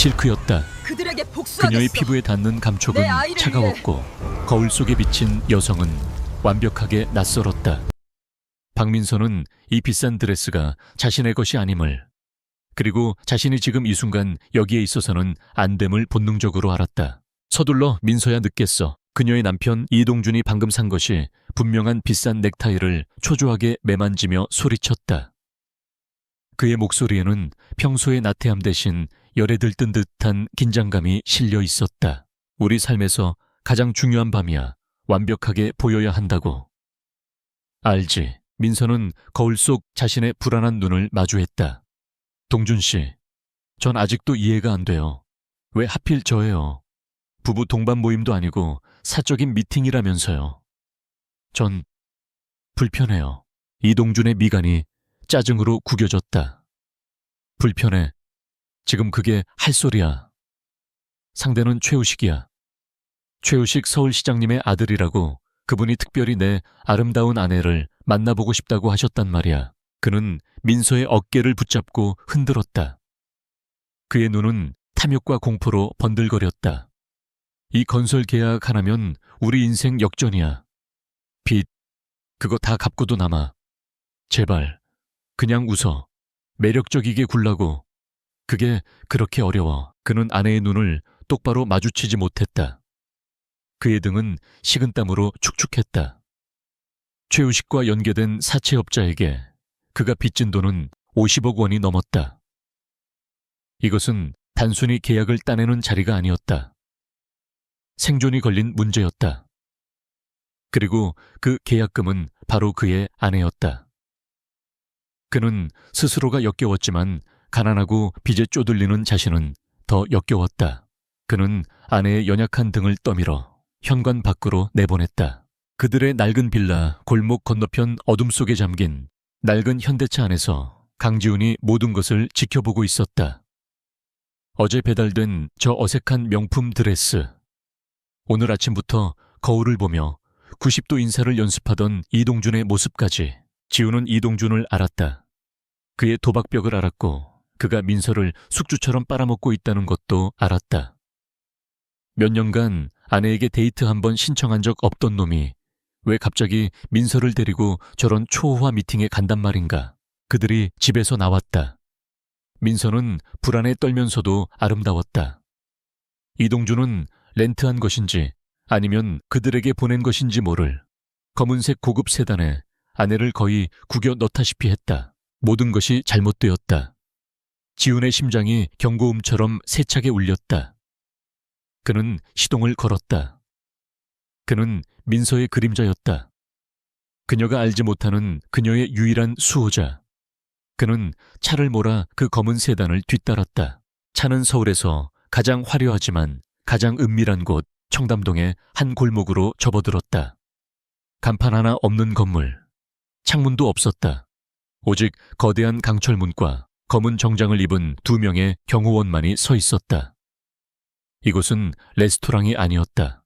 실크였다. 그들에게 복수하겠어. 그녀의 피부에 닿는 감촉은 내 아이를 차가웠고 거울 속에 비친 여성은 완벽하게 낯설었다. 박민서는 이 비싼 드레스가 자신의 것이 아님을, 그리고 자신이 지금 이 순간 여기에 있어서는 안 됨을 본능적으로 알았다. 서둘러 민서야 늦겠어. 그녀의 남편 이동준이 방금 산 것이 분명한 비싼 넥타이를 초조하게 매만지며 소리쳤다. 그의 목소리에는 평소의 나태함 대신 열에 들뜬 듯한 긴장감이 실려 있었다. 우리 삶에서 가장 중요한 밤이야. 완벽하게 보여야 한다고. 알지. 민서는 거울 속 자신의 불안한 눈을 마주했다. 동준 씨, 전 아직도 이해가 안 돼요. 왜 하필 저예요? 부부 동반 모임도 아니고 사적인 미팅이라면서요. 전 불편해요. 이동준의 미간이 짜증으로 구겨졌다. 불편해. 지금 그게 할 소리야. 상대는 최우식이야. 최우식 서울시장님의 아들이라고. 그분이 특별히 내 아름다운 아내를 만나보고 싶다고 하셨단 말이야. 그는 민서의 어깨를 붙잡고 흔들었다. 그의 눈은 탐욕과 공포로 번들거렸다. 이 건설 계약 하나면 우리 인생 역전이야. 빚, 그거 다 갚고도 남아. 제발, 그냥 웃어. 매력적이게 굴라고. 그게 그렇게 어려워. 그는 아내의 눈을 똑바로 마주치지 못했다. 그의 등은 식은땀으로 축축했다. 최우식과 연계된 사채업자에게 그가 빚진 돈은 50억 원이 넘었다. 이것은 단순히 계약을 따내는 자리가 아니었다. 생존이 걸린 문제였다. 그리고 그 계약금은 바로 그의 아내였다. 그는 스스로가 역겨웠지만 가난하고 빚에 쪼들리는 자신은 더 역겨웠다. 그는 아내의 연약한 등을 떠밀어 현관 밖으로 내보냈다. 그들의 낡은 빌라 골목 건너편 어둠 속에 잠긴 낡은 현대차 안에서 강지훈이 모든 것을 지켜보고 있었다. 어제 배달된 저 어색한 명품 드레스. 오늘 아침부터 거울을 보며 90도 인사를 연습하던 이동준의 모습까지. 지훈은 이동준을 알았다. 그의 도박벽을 알았고 그가 민서를 숙주처럼 빨아먹고 있다는 것도 알았다. 몇 년간 아내에게 데이트 한 번 신청한 적 없던 놈이 왜 갑자기 민서를 데리고 저런 초호화 미팅에 간단 말인가. 그들이 집에서 나왔다. 민서는 불안에 떨면서도 아름다웠다. 이동준은 렌트한 것인지 아니면 그들에게 보낸 것인지 모를 검은색 고급 세단에 아내를 거의 구겨 넣다시피 했다. 모든 것이 잘못되었다. 지훈의 심장이 경고음처럼 세차게 울렸다. 그는 시동을 걸었다. 그는 민서의 그림자였다. 그녀가 알지 못하는 그녀의 유일한 수호자. 그는 차를 몰아 그 검은 세단을 뒤따랐다. 차는 서울에서 가장 화려하지만 가장 은밀한 곳 청담동의 한 골목으로 접어들었다. 간판 하나 없는 건물. 창문도 없었다. 오직 거대한 강철문과 검은 정장을 입은 2명의 경호원만이 서 있었다. 이곳은 레스토랑이 아니었다.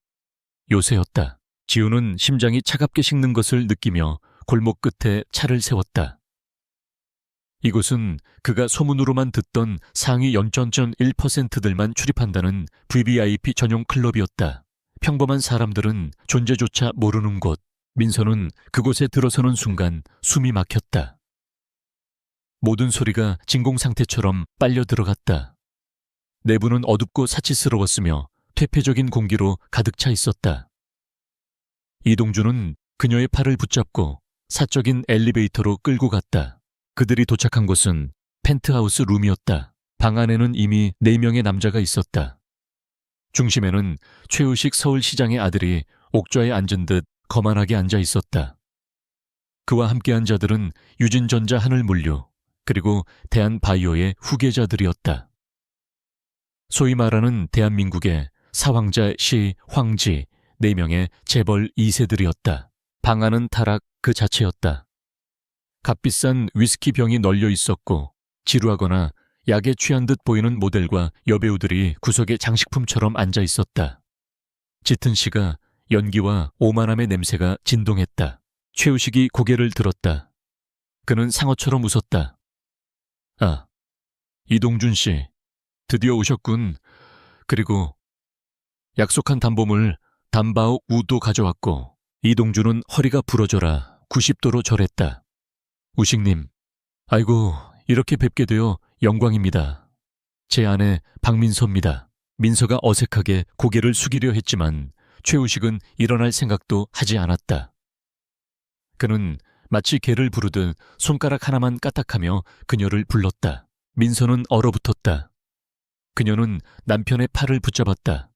요새였다. 지훈은 심장이 차갑게 식는 것을 느끼며 골목 끝에 차를 세웠다. 이곳은 그가 소문으로만 듣던 상위 0.1%들만 출입한다는 VVIP 전용 클럽이었다. 평범한 사람들은 존재조차 모르는 곳. 민서는 그곳에 들어서는 순간 숨이 막혔다. 모든 소리가 진공 상태처럼 빨려 들어갔다. 내부는 어둡고 사치스러웠으며 퇴폐적인 공기로 가득 차 있었다. 이동준은 그녀의 팔을 붙잡고 사적인 엘리베이터로 끌고 갔다. 그들이 도착한 곳은 펜트하우스 룸이었다. 방 안에는 이미 4명의 남자가 있었다. 중심에는 최우식 서울시장의 아들이 옥좌에 앉은 듯 거만하게 앉아 있었다. 그와 함께한 자들은 유진전자 하늘물류 그리고 대한바이오의 후계자들이었다. 소위 말하는 대한민국의 사황자, 시, 황지 4명의 재벌 2세들이었다. 방 안은 타락 그 자체였다. 값비싼 위스키 병이 널려 있었고 지루하거나 약에 취한 듯 보이는 모델과 여배우들이 구석에 장식품처럼 앉아 있었다. 짙은 시가 연기와 오만함의 냄새가 진동했다. 최우식이 고개를 들었다. 그는 상어처럼 웃었다. 아, 이동준 씨, 드디어 오셨군. 그리고 약속한 담보물 담바오 우도 가져왔고 이동준은 허리가 부러져라 90도로 절했다. 우식님, 아이고 이렇게 뵙게 되어 영광입니다. 제 아내 박민서입니다. 민서가 어색하게 고개를 숙이려 했지만 최우식은 일어날 생각도 하지 않았다. 그는 마치 개를 부르듯 손가락 하나만 까딱하며 그녀를 불렀다. 민서는 얼어붙었다. 그녀는 남편의 팔을 붙잡았다.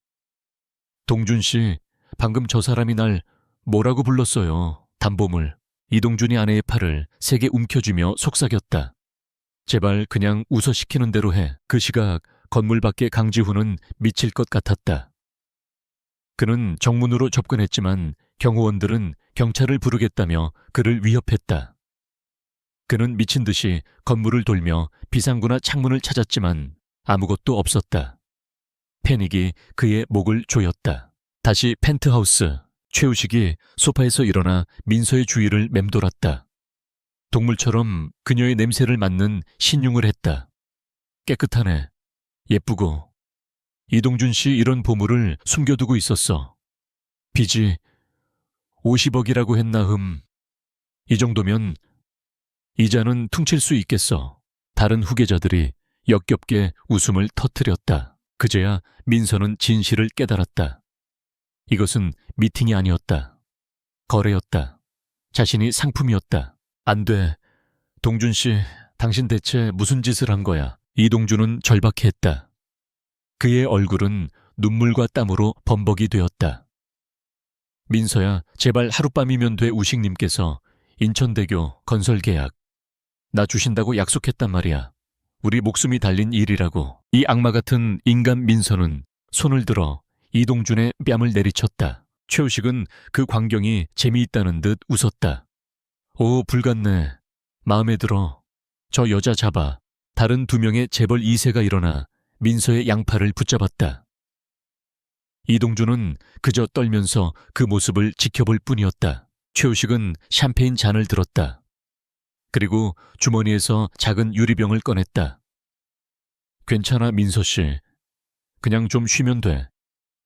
동준 씨, 방금 저 사람이 날 뭐라고 불렀어요? 담보물. 이동준이 아내의 팔을 세게 움켜쥐며 속삭였다. 제발 그냥 웃어시키는 대로 해. 그 시각 건물 밖의 강지훈은 미칠 것 같았다. 그는 정문으로 접근했지만 경호원들은 경찰을 부르겠다며 그를 위협했다. 그는 미친 듯이 건물을 돌며 비상구나 창문을 찾았지만 아무것도 없었다. 패닉이 그의 목을 조였다. 다시 펜트하우스. 최우식이 소파에서 일어나 민서의 주위를 맴돌았다. 동물처럼 그녀의 냄새를 맡는 신용을 했다. 깨끗하네. 예쁘고. 이동준 씨 이런 보물을 숨겨두고 있었어. 빚이 50억이라고 했나 이 정도면 이자는 퉁칠 수 있겠어. 다른 후계자들이 역겹게 웃음을 터뜨렸다. 그제야 민서는 진실을 깨달았다. 이것은 미팅이 아니었다. 거래였다. 자신이 상품이었다. 안 돼. 동준 씨, 당신 대체 무슨 짓을 한 거야? 이동준은 절박했다. 그의 얼굴은 눈물과 땀으로 범벅이 되었다. 민서야, 제발 하룻밤이면 돼. 우식님께서 인천대교 건설 계약 나 주신다고 약속했단 말이야. 우리 목숨이 달린 일이라고. 이 악마 같은 인간 민서는 손을 들어 이동준의 뺨을 내리쳤다. 최우식은 그 광경이 재미있다는 듯 웃었다. 오, 불같네. 마음에 들어. 저 여자 잡아. 다른 2명의 재벌 2세가 일어나 민서의 양팔을 붙잡았다. 이동준은 그저 떨면서 그 모습을 지켜볼 뿐이었다. 최우식은 샴페인 잔을 들었다. 그리고 주머니에서 작은 유리병을 꺼냈다. 괜찮아, 민서 씨. 그냥 좀 쉬면 돼.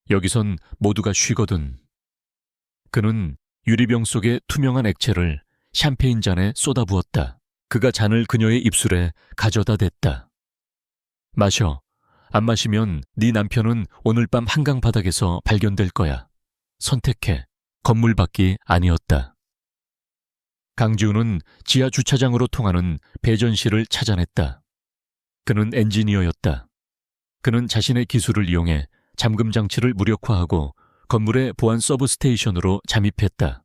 여기선 모두가 쉬거든. 그는 유리병 속에 투명한 액체를 샴페인 잔에 쏟아부었다. 그가 잔을 그녀의 입술에 가져다 댔다. 마셔. 안 마시면 네 남편은 오늘 밤 한강 바닥에서 발견될 거야. 선택해. 건물 밖이 아니었다. 강지훈은 지하 주차장으로 통하는 배전실을 찾아냈다. 그는 엔지니어였다. 그는 자신의 기술을 이용해 잠금 장치를 무력화하고 건물의 보안 서브스테이션으로 잠입했다.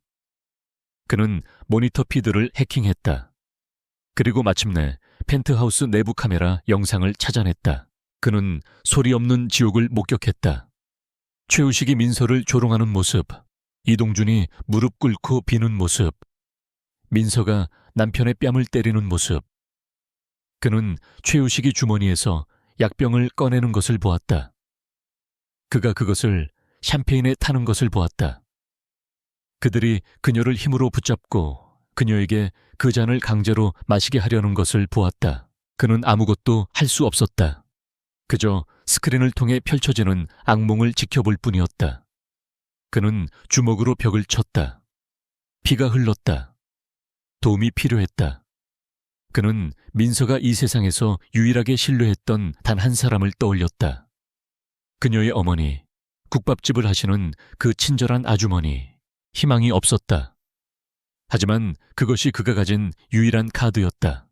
그는 모니터 피드를 해킹했다. 그리고 마침내 펜트하우스 내부 카메라 영상을 찾아냈다. 그는 소리 없는 지옥을 목격했다. 최우식이 민서를 조롱하는 모습, 이동준이 무릎 꿇고 비는 모습, 민서가 남편의 뺨을 때리는 모습. 그는 최우식이 주머니에서 약병을 꺼내는 것을 보았다. 그가 그것을 샴페인에 타는 것을 보았다. 그들이 그녀를 힘으로 붙잡고 그녀에게 그 잔을 강제로 마시게 하려는 것을 보았다. 그는 아무것도 할 수 없었다. 그저 스크린을 통해 펼쳐지는 악몽을 지켜볼 뿐이었다. 그는 주먹으로 벽을 쳤다. 피가 흘렀다. 도움이 필요했다. 그는 민서가 이 세상에서 유일하게 신뢰했던 단 한 사람을 떠올렸다. 그녀의 어머니, 국밥집을 하시는 그 친절한 아주머니. 희망이 없었다. 하지만 그것이 그가 가진 유일한 카드였다.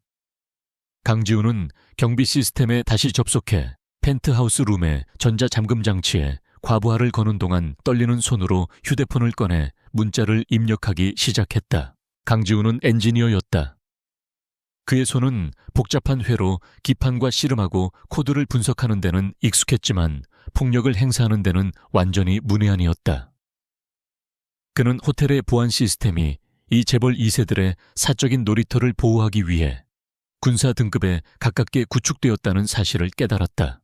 강지훈은 경비 시스템에 다시 접속해 펜트하우스 룸의 전자잠금 장치에 과부하를 거는 동안 떨리는 손으로 휴대폰을 꺼내 문자를 입력하기 시작했다. 강지훈은 엔지니어였다. 그의 손은 복잡한 회로 기판과 씨름하고 코드를 분석하는 데는 익숙했지만 폭력을 행사하는 데는 완전히 문외한이었다. 그는 호텔의 보안 시스템이 이 재벌 2세들의 사적인 놀이터를 보호하기 위해 군사 등급에 가깝게 구축되었다는 사실을 깨달았다.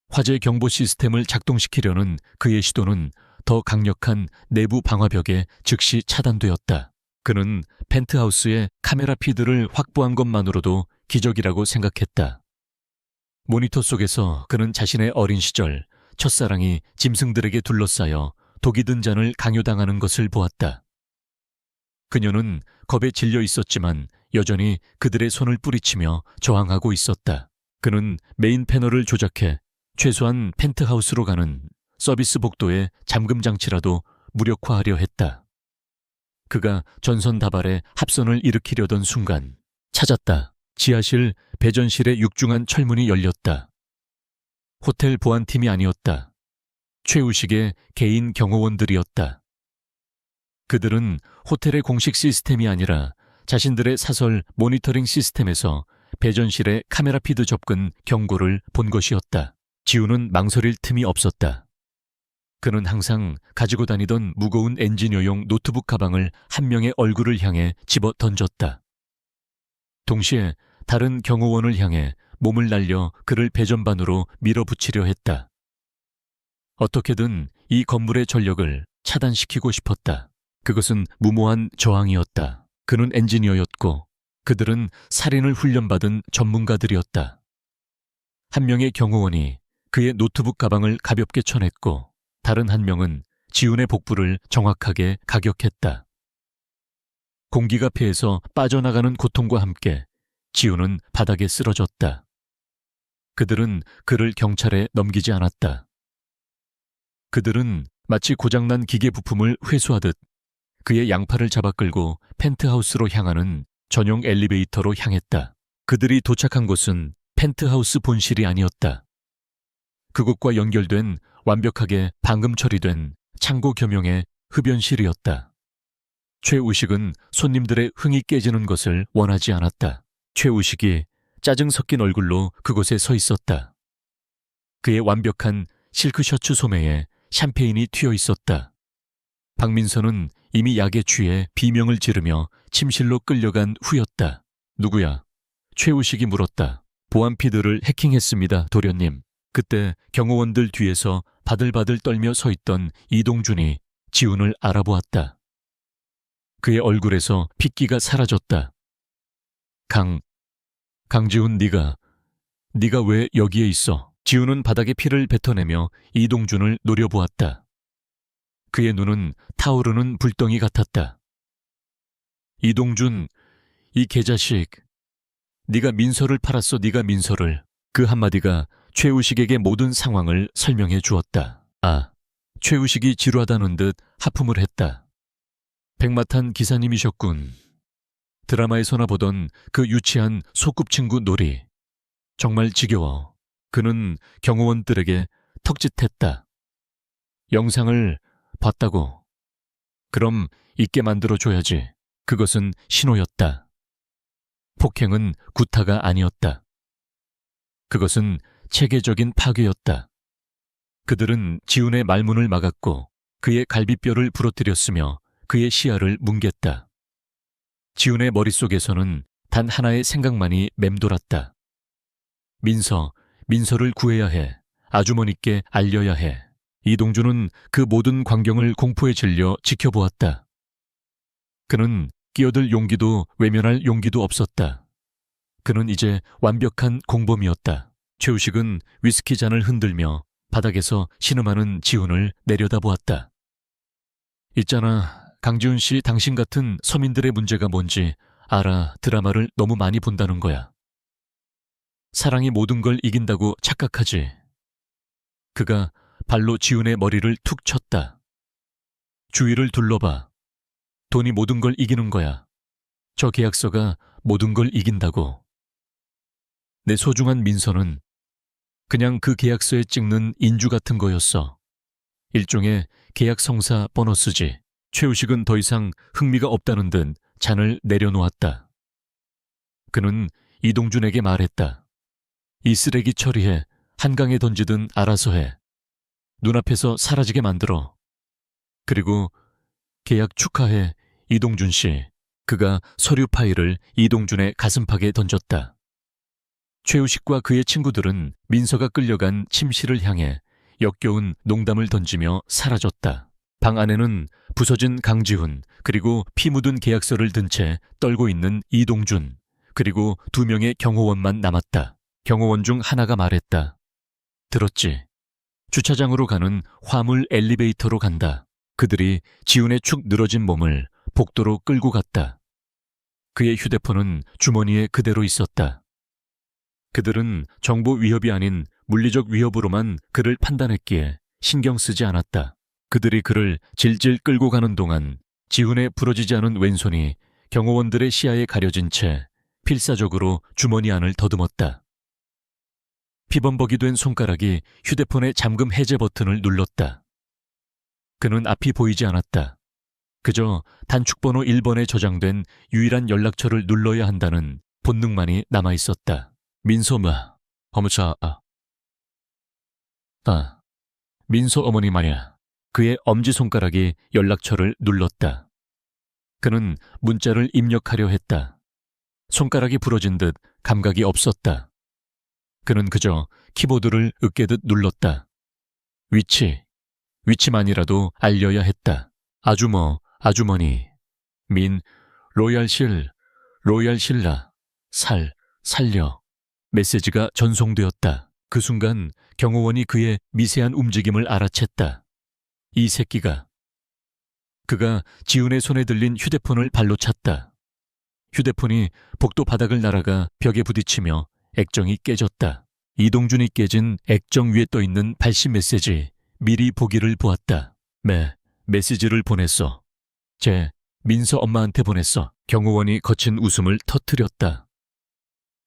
화재 경보 시스템을 작동시키려는 그의 시도는 더 강력한 내부 방화벽에 즉시 차단되었다. 그는 펜트하우스의 카메라 피드를 확보한 것만으로도 기적이라고 생각했다. 모니터 속에서 그는 자신의 어린 시절 첫사랑이 짐승들에게 둘러싸여 독이 든 잔을 강요당하는 것을 보았다. 그녀는 겁에 질려 있었지만 여전히 그들의 손을 뿌리치며 저항하고 있었다. 그는 메인 패널을 조작해 최소한 펜트하우스로 가는 서비스 복도의 잠금 장치라도 무력화하려 했다. 그가 전선 다발에 합선을 일으키려던 순간 찾았다. 지하실 배전실의 육중한 철문이 열렸다. 호텔 보안팀이 아니었다. 최우식의 개인 경호원들이었다. 그들은 호텔의 공식 시스템이 아니라 자신들의 사설 모니터링 시스템에서 배전실의 카메라 피드 접근 경고를 본 것이었다. 지우는 망설일 틈이 없었다. 그는 항상 가지고 다니던 무거운 엔지니어용 노트북 가방을 한 명의 얼굴을 향해 집어 던졌다. 동시에 다른 경호원을 향해 몸을 날려 그를 배전반으로 밀어붙이려 했다. 어떻게든 이 건물의 전력을 차단시키고 싶었다. 그것은 무모한 저항이었다. 그는 엔지니어였고 그들은 살인을 훈련받은 전문가들이었다. 한 명의 경호원이 그의 노트북 가방을 가볍게 쳐냈고 다른 한 명은 지훈의 복부를 정확하게 가격했다. 공기가 폐에서 빠져나가는 고통과 함께 지훈은 바닥에 쓰러졌다. 그들은 그를 경찰에 넘기지 않았다. 그들은 마치 고장난 기계 부품을 회수하듯 그의 양팔을 잡아 끌고 펜트하우스로 향하는 전용 엘리베이터로 향했다. 그들이 도착한 곳은 펜트하우스 본실이 아니었다. 그곳과 연결된 완벽하게 방금 처리된 창고 겸용의 흡연실이었다. 최우식은 손님들의 흥이 깨지는 것을 원하지 않았다. 최우식이 짜증 섞인 얼굴로 그곳에 서 있었다. 그의 완벽한 실크 셔츠 소매에 샴페인이 튀어 있었다. 박민서는 이미 약에 취해 비명을 지르며 침실로 끌려간 후였다. 누구야? 최우식이 물었다. 보안 피드를 해킹했습니다, 도련님. 그때 경호원들 뒤에서 바들바들 떨며 서 있던 이동준이 지훈을 알아보았다. 그의 얼굴에서 핏기가 사라졌다. 강지훈, 네가 왜 여기에 있어? 지훈은 바닥에 피를 뱉어내며 이동준을 노려보았다. 그의 눈은 타오르는 불덩이 같았다. 이동준, 이 개자식. 네가 민서를 팔았어, 네가 민서를. 그 한마디가 최우식에게 모든 상황을 설명해 주었다. 최우식이 지루하다는 듯 하품을 했다. 백마탄 기사님이셨군. 드라마에서나 보던 그 유치한 소꿉친구 놀이. 정말 지겨워. 그는 경호원들에게 턱짓했다. 영상을 봤다고. 그럼 잊게 만들어줘야지. 그것은 신호였다. 폭행은 구타가 아니었다. 그것은 체계적인 파괴였다. 그들은 지훈의 말문을 막았고 그의 갈비뼈를 부러뜨렸으며 그의 시야를 뭉갰다. 지훈의 머릿속에서는 단 하나의 생각만이 맴돌았다. 민서를 구해야 해. 아주머니께 알려야 해. 이동준은 그 모든 광경을 공포에 질려 지켜보았다. 그는 끼어들 용기도 외면할 용기도 없었다. 그는 이제 완벽한 공범이었다. 최우식은 위스키 잔을 흔들며 바닥에서 신음하는 지훈을 내려다보았다. 있잖아, 강지훈 씨, 당신 같은 서민들의 문제가 뭔지 알아. 드라마를 너무 많이 본다는 거야. 사랑이 모든 걸 이긴다고 착각하지. 그가 발로 지훈의 머리를 툭 쳤다. 주위를 둘러봐. 돈이 모든 걸 이기는 거야. 저 계약서가 모든 걸 이긴다고. 내 소중한 민서는 그냥 그 계약서에 찍는 인주 같은 거였어. 일종의 계약 성사 보너스지. 최우식은 더 이상 흥미가 없다는 듯 잔을 내려놓았다. 그는 이동준에게 말했다. 이 쓰레기 처리해. 한강에 던지든 알아서 해. 눈앞에서 사라지게 만들어. 그리고 계약 축하해, 이동준 씨. 그가 서류 파일을 이동준의 가슴팍에 던졌다. 최우식과 그의 친구들은 민서가 끌려간 침실을 향해 역겨운 농담을 던지며 사라졌다. 방 안에는 부서진 강지훈, 그리고 피 묻은 계약서를 든 채 떨고 있는 이동준, 그리고 2명의 경호원만 남았다. 경호원 중 하나가 말했다. 들었지? 주차장으로 가는 화물 엘리베이터로 간다. 그들이 지훈의 축 늘어진 몸을 복도로 끌고 갔다. 그의 휴대폰은 주머니에 그대로 있었다. 그들은 정보 위협이 아닌 물리적 위협으로만 그를 판단했기에 신경 쓰지 않았다. 그들이 그를 질질 끌고 가는 동안 지훈의 부러지지 않은 왼손이 경호원들의 시야에 가려진 채 필사적으로 주머니 안을 더듬었다. 피범벅이 된 손가락이 휴대폰의 잠금 해제 버튼을 눌렀다. 그는 앞이 보이지 않았다. 그저 단축번호 1번에 저장된 유일한 연락처를 눌러야 한다는 본능만이 남아있었다. 민소마, 어머차, 민소 어머니 말이야. 그의 엄지손가락이 연락처를 눌렀다. 그는 문자를 입력하려 했다. 손가락이 부러진 듯 감각이 없었다. 그는 그저 키보드를 으깨듯 눌렀다. 위치만이라도 알려야 했다. 아주머니, 로얄실라, 살려. 메시지가 전송되었다. 그 순간 경호원이 그의 미세한 움직임을 알아챘다. 이 새끼가. 그가 지훈의 손에 들린 휴대폰을 발로 찼다. 휴대폰이 복도 바닥을 날아가 벽에 부딪히며 액정이 깨졌다. 이동준이 깨진 액정 위에 떠있는 발신 메시지, 미리 보기를 보았다. 메시지를 보냈어. 민서 엄마한테 보냈어. 경호원이 거친 웃음을 터뜨렸다.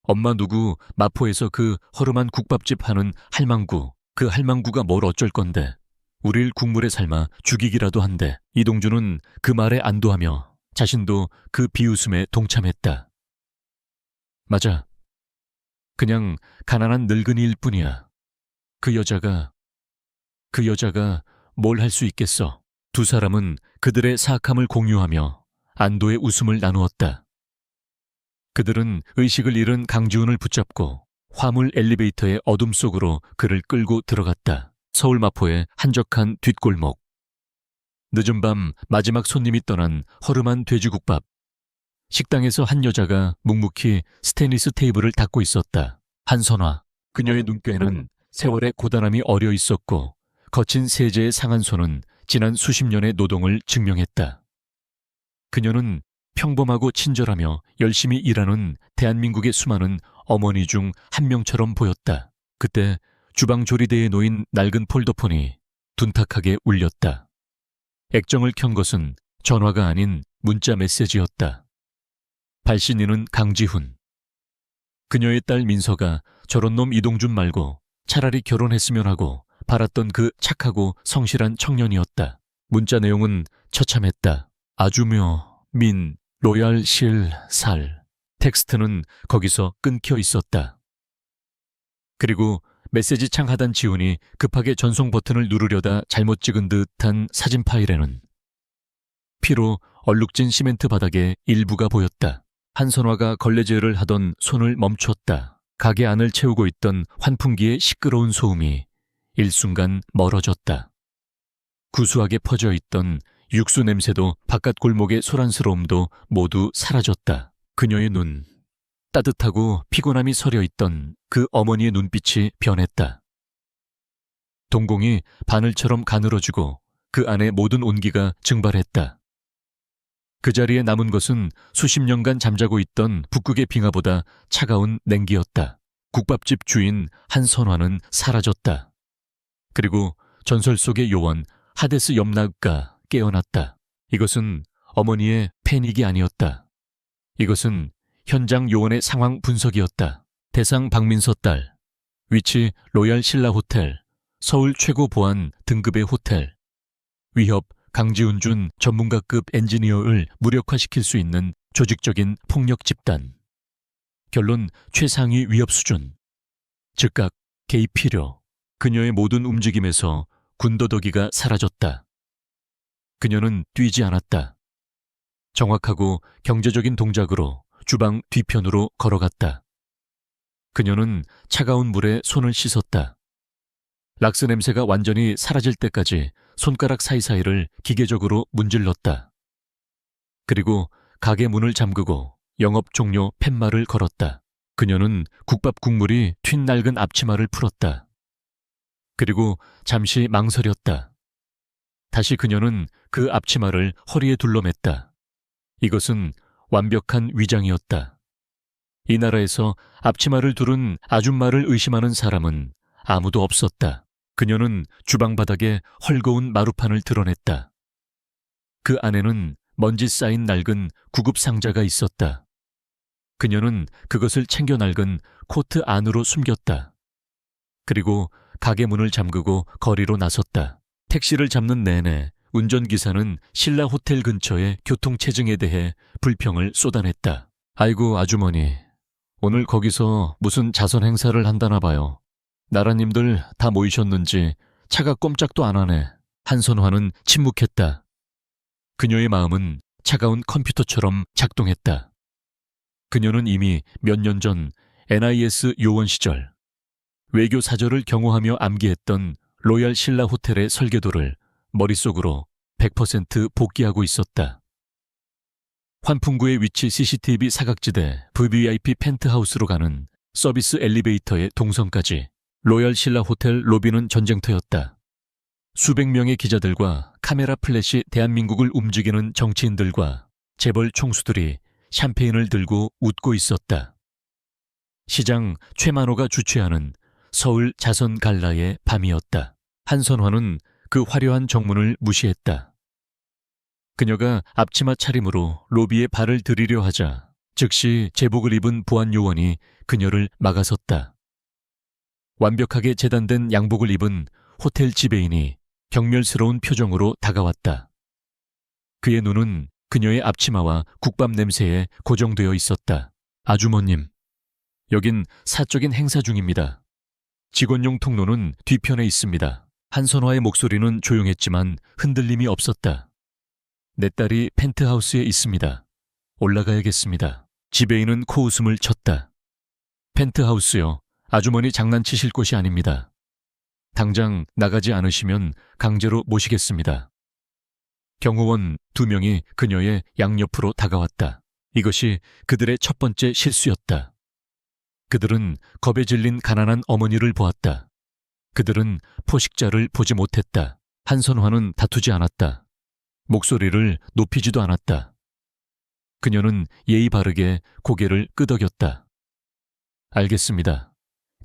엄마 누구 마포에서 그 허름한 국밥집 하는 할망구. 그 할망구가 뭘 어쩔 건데. 우릴 국물에 삶아 죽이기라도 한대. 이동준은 그 말에 안도하며 자신도 그 비웃음에 동참했다. 맞아. 그냥 가난한 늙은이일 뿐이야. 그 여자가 뭘 할 수 있겠어. 두 사람은 그들의 사악함을 공유하며 안도의 웃음을 나누었다. 그들은 의식을 잃은 강지훈을 붙잡고 화물 엘리베이터의 어둠 속으로 그를 끌고 들어갔다. 서울 마포의 한적한 뒷골목. 늦은 밤 마지막 손님이 떠난 허름한 돼지국밥. 식당에서 한 여자가 묵묵히 스테인리스 테이블을 닦고 있었다. 한선화. 그녀의 눈가에는 세월의 고단함이 어려 있었고 거친 세제의 상한 손은 지난 수십 년의 노동을 증명했다. 그녀는 평범하고 친절하며 열심히 일하는 대한민국의 수많은 어머니 중 한 명처럼 보였다. 그때 주방 조리대에 놓인 낡은 폴더폰이 둔탁하게 울렸다. 액정을 켠 것은 전화가 아닌 문자 메시지였다. 발신인은 강지훈. 그녀의 딸 민서가 저런 놈 이동준 말고 차라리 결혼했으면 하고 바랐던 그 착하고 성실한 청년이었다. 문자 내용은 처참했다. 아주며, 로얄실, 텍스트는 거기서 끊겨 있었다. 그리고 메시지 창 하단 지훈이 급하게 전송 버튼을 누르려다 잘못 찍은 듯한 사진 파일에는 피로 얼룩진 시멘트 바닥의 일부가 보였다. 한선화가 걸레질을 하던 손을 멈췄다. 가게 안을 채우고 있던 환풍기의 시끄러운 소음이 일순간 멀어졌다. 구수하게 퍼져 있던 육수 냄새도 바깥 골목의 소란스러움도 모두 사라졌다. 그녀의 눈, 따뜻하고 피곤함이 서려 있던 그 어머니의 눈빛이 변했다. 동공이 바늘처럼 가늘어지고 그 안에 모든 온기가 증발했다. 그 자리에 남은 것은 수십 년간 잠자고 있던 북극의 빙하보다 차가운 냉기였다. 국밥집 주인 한선화는 사라졌다. 그리고 전설 속의 요원 하데스 염라읍가 깨어났다. 이것은 어머니의 패닉이 아니었다. 이것은 현장 요원의 상황 분석이었다. 대상 박민서 딸, 위치 로얄 신라 호텔, 서울 최고 보안 등급의 호텔, 위협 강지훈준 전문가급 엔지니어를 무력화시킬 수 있는 조직적인 폭력 집단. 결론 최상위 위협 수준. 즉각 개입 필요. 그녀의 모든 움직임에서 군더더기가 사라졌다. 그녀는 뛰지 않았다. 정확하고 경제적인 동작으로 주방 뒤편으로 걸어갔다. 그녀는 차가운 물에 손을 씻었다. 락스 냄새가 완전히 사라질 때까지 손가락 사이사이를 기계적으로 문질렀다. 그리고 가게 문을 잠그고 영업 종료 팻말을 걸었다. 그녀는 국밥 국물이 튄 낡은 앞치마를 풀었다. 그리고 잠시 망설였다. 다시 그녀는 그 앞치마를 허리에 둘러맸다. 이것은 완벽한 위장이었다. 이 나라에서 앞치마를 두른 아줌마를 의심하는 사람은 아무도 없었다. 그녀는 주방 바닥에 헐거운 마루판을 드러냈다. 그 안에는 먼지 쌓인 낡은 구급 상자가 있었다. 그녀는 그것을 챙겨 낡은 코트 안으로 숨겼다. 그리고 가게 문을 잠그고 거리로 나섰다. 택시를 잡는 내내 운전기사는 신라 호텔 근처의 교통체증에 대해 불평을 쏟아냈다. 아이고 아주머니, 오늘 거기서 무슨 자선 행사를 한다나 봐요. 나라님들 다 모이셨는지 차가 꼼짝도 안 하네. 한선화는 침묵했다. 그녀의 마음은 차가운 컴퓨터처럼 작동했다. 그녀는 이미 몇 년 전 NIS 요원 시절 외교 사절을 경호하며 암기했던 로얄 신라 호텔의 설계도를 머릿속으로 100% 복귀하고 있었다. 환풍구에 위치 CCTV 사각지대 VVIP 펜트하우스로 가는 서비스 엘리베이터의 동선까지 로얄 신라 호텔 로비는 전쟁터였다. 수백 명의 기자들과 카메라 플래시 대한민국을 움직이는 정치인들과 재벌 총수들이 샴페인을 들고 웃고 있었다. 시장 최만호가 주최하는 서울 자선 갈라의 밤이었다. 한선화는 그 화려한 정문을 무시했다. 그녀가 앞치마 차림으로 로비에 발을 들이려 하자 즉시 제복을 입은 보안 요원이 그녀를 막아섰다. 완벽하게 재단된 양복을 입은 호텔 지배인이 경멸스러운 표정으로 다가왔다. 그의 눈은 그녀의 앞치마와 국밥 냄새에 고정되어 있었다. 아주머님, 여긴 사적인 행사 중입니다. 직원용 통로는 뒤편에 있습니다. 한선화의 목소리는 조용했지만 흔들림이 없었다. 내 딸이 펜트하우스에 있습니다. 올라가야겠습니다. 지배인은 코웃음을 쳤다. 펜트하우스요. 아주머니 장난치실 곳이 아닙니다. 당장 나가지 않으시면 강제로 모시겠습니다. 경호원 2명이 그녀의 양옆으로 다가왔다. 이것이 그들의 첫 번째 실수였다. 그들은 겁에 질린 가난한 어머니를 보았다. 그들은 포식자를 보지 못했다. 한선화는 다투지 않았다. 목소리를 높이지도 않았다. 그녀는 예의 바르게 고개를 끄덕였다. 알겠습니다.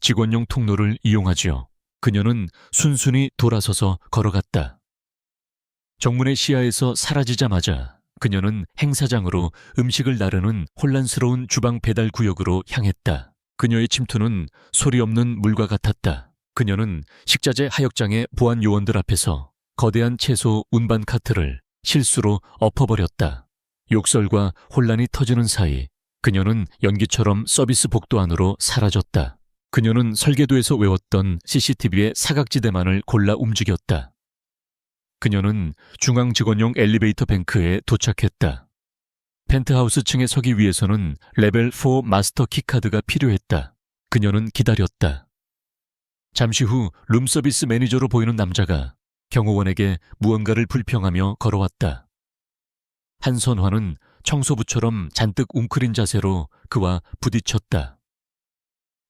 직원용 통로를 이용하지요. 그녀는 순순히 돌아서서 걸어갔다. 정문의 시야에서 사라지자마자 그녀는 행사장으로 음식을 나르는 혼란스러운 주방 배달 구역으로 향했다. 그녀의 침투는 소리 없는 물과 같았다. 그녀는 식자재 하역장의 보안 요원들 앞에서 거대한 채소 운반 카트를 실수로 엎어버렸다. 욕설과 혼란이 터지는 사이 그녀는 연기처럼 서비스 복도 안으로 사라졌다. 그녀는 설계도에서 외웠던 CCTV의 사각지대만을 골라 움직였다. 그녀는 중앙 직원용 엘리베이터 뱅크에 도착했다. 펜트하우스 층에 서기 위해서는 레벨 4 마스터 키카드가 필요했다. 그녀는 기다렸다. 잠시 후 룸서비스 매니저로 보이는 남자가 경호원에게 무언가를 불평하며 걸어왔다. 한선화는 청소부처럼 잔뜩 웅크린 자세로 그와 부딪혔다.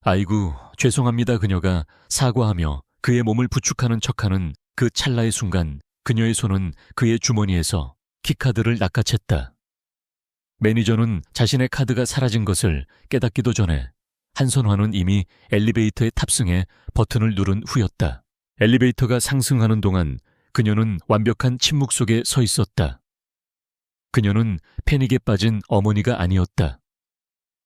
아이고, 죄송합니다. 그녀가 사과하며 그의 몸을 부축하는 척하는 그 찰나의 순간 그녀의 손은 그의 주머니에서 키카드를 낚아챘다. 매니저는 자신의 카드가 사라진 것을 깨닫기도 전에 한선화는 이미 엘리베이터에 탑승해 버튼을 누른 후였다. 엘리베이터가 상승하는 동안 그녀는 완벽한 침묵 속에 서 있었다. 그녀는 패닉에 빠진 어머니가 아니었다.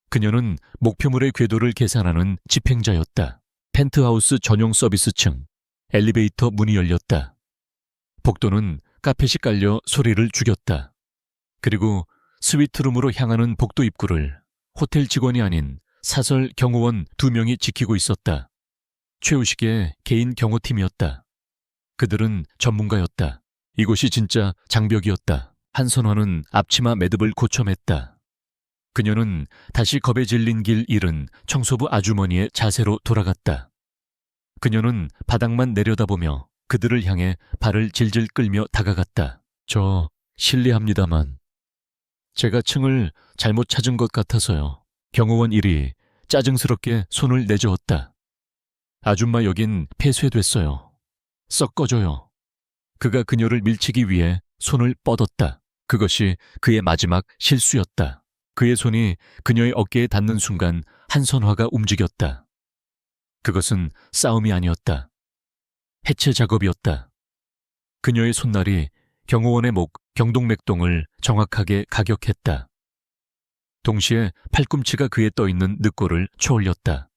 그녀는 목표물의 궤도를 계산하는 집행자였다. 펜트하우스 전용 서비스층, 엘리베이터 문이 열렸다. 복도는 카펫이 깔려 소리를 죽였다. 그리고 스위트룸으로 향하는 복도 입구를 호텔 직원이 아닌 사설 경호원 2명이 지키고 있었다. 최우식의 개인 경호팀이었다. 그들은 전문가였다. 이곳이 진짜 장벽이었다. 한선화는 앞치마 매듭을 고쳐맸다. 그녀는 다시 겁에 질린 길 잃은 청소부 아주머니의 자세로 돌아갔다. 그녀는 바닥만 내려다보며 그들을 향해 발을 질질 끌며 다가갔다. 저 실례합니다만 제가 층을 잘못 찾은 것 같아서요. 경호원 1이 짜증스럽게 손을 내저었다. 아줌마 여긴 폐쇄됐어요. 썩 꺼져요. 그가 그녀를 밀치기 위해 손을 뻗었다. 그것이 그의 마지막 실수였다. 그의 손이 그녀의 어깨에 닿는 순간 한선화가 움직였다. 그것은 싸움이 아니었다. 해체 작업이었다. 그녀의 손날이 경호원의 목 경동맥동을 정확하게 가격했다. 동시에 팔꿈치가 그에 떠있는 늑골을 초올렸다.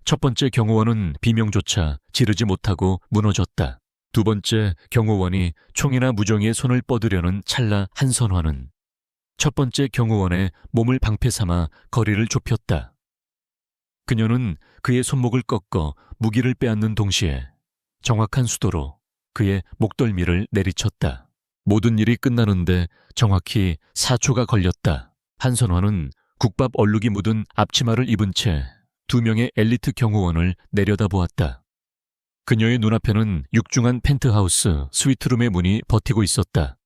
첫 번째 경호원은 비명조차 지르지 못하고 무너졌다. 두 번째 경호원이 총이나 무정이의 손을 뻗으려는 찰나 한선화는 첫 번째 경호원의 몸을 방패 삼아 거리를 좁혔다. 그녀는 그의 손목을 꺾어 무기를 빼앗는 동시에 정확한 수도로 그의 목덜미를 내리쳤다. 모든 일이 끝나는데 정확히 4초가 걸렸다. 한선화는 국밥 얼룩이 묻은 앞치마를 입은 채 2명의 엘리트 경호원을 내려다보았다. 그녀의 눈앞에는 육중한 펜트하우스 스위트룸의 문이 버티고 있었다.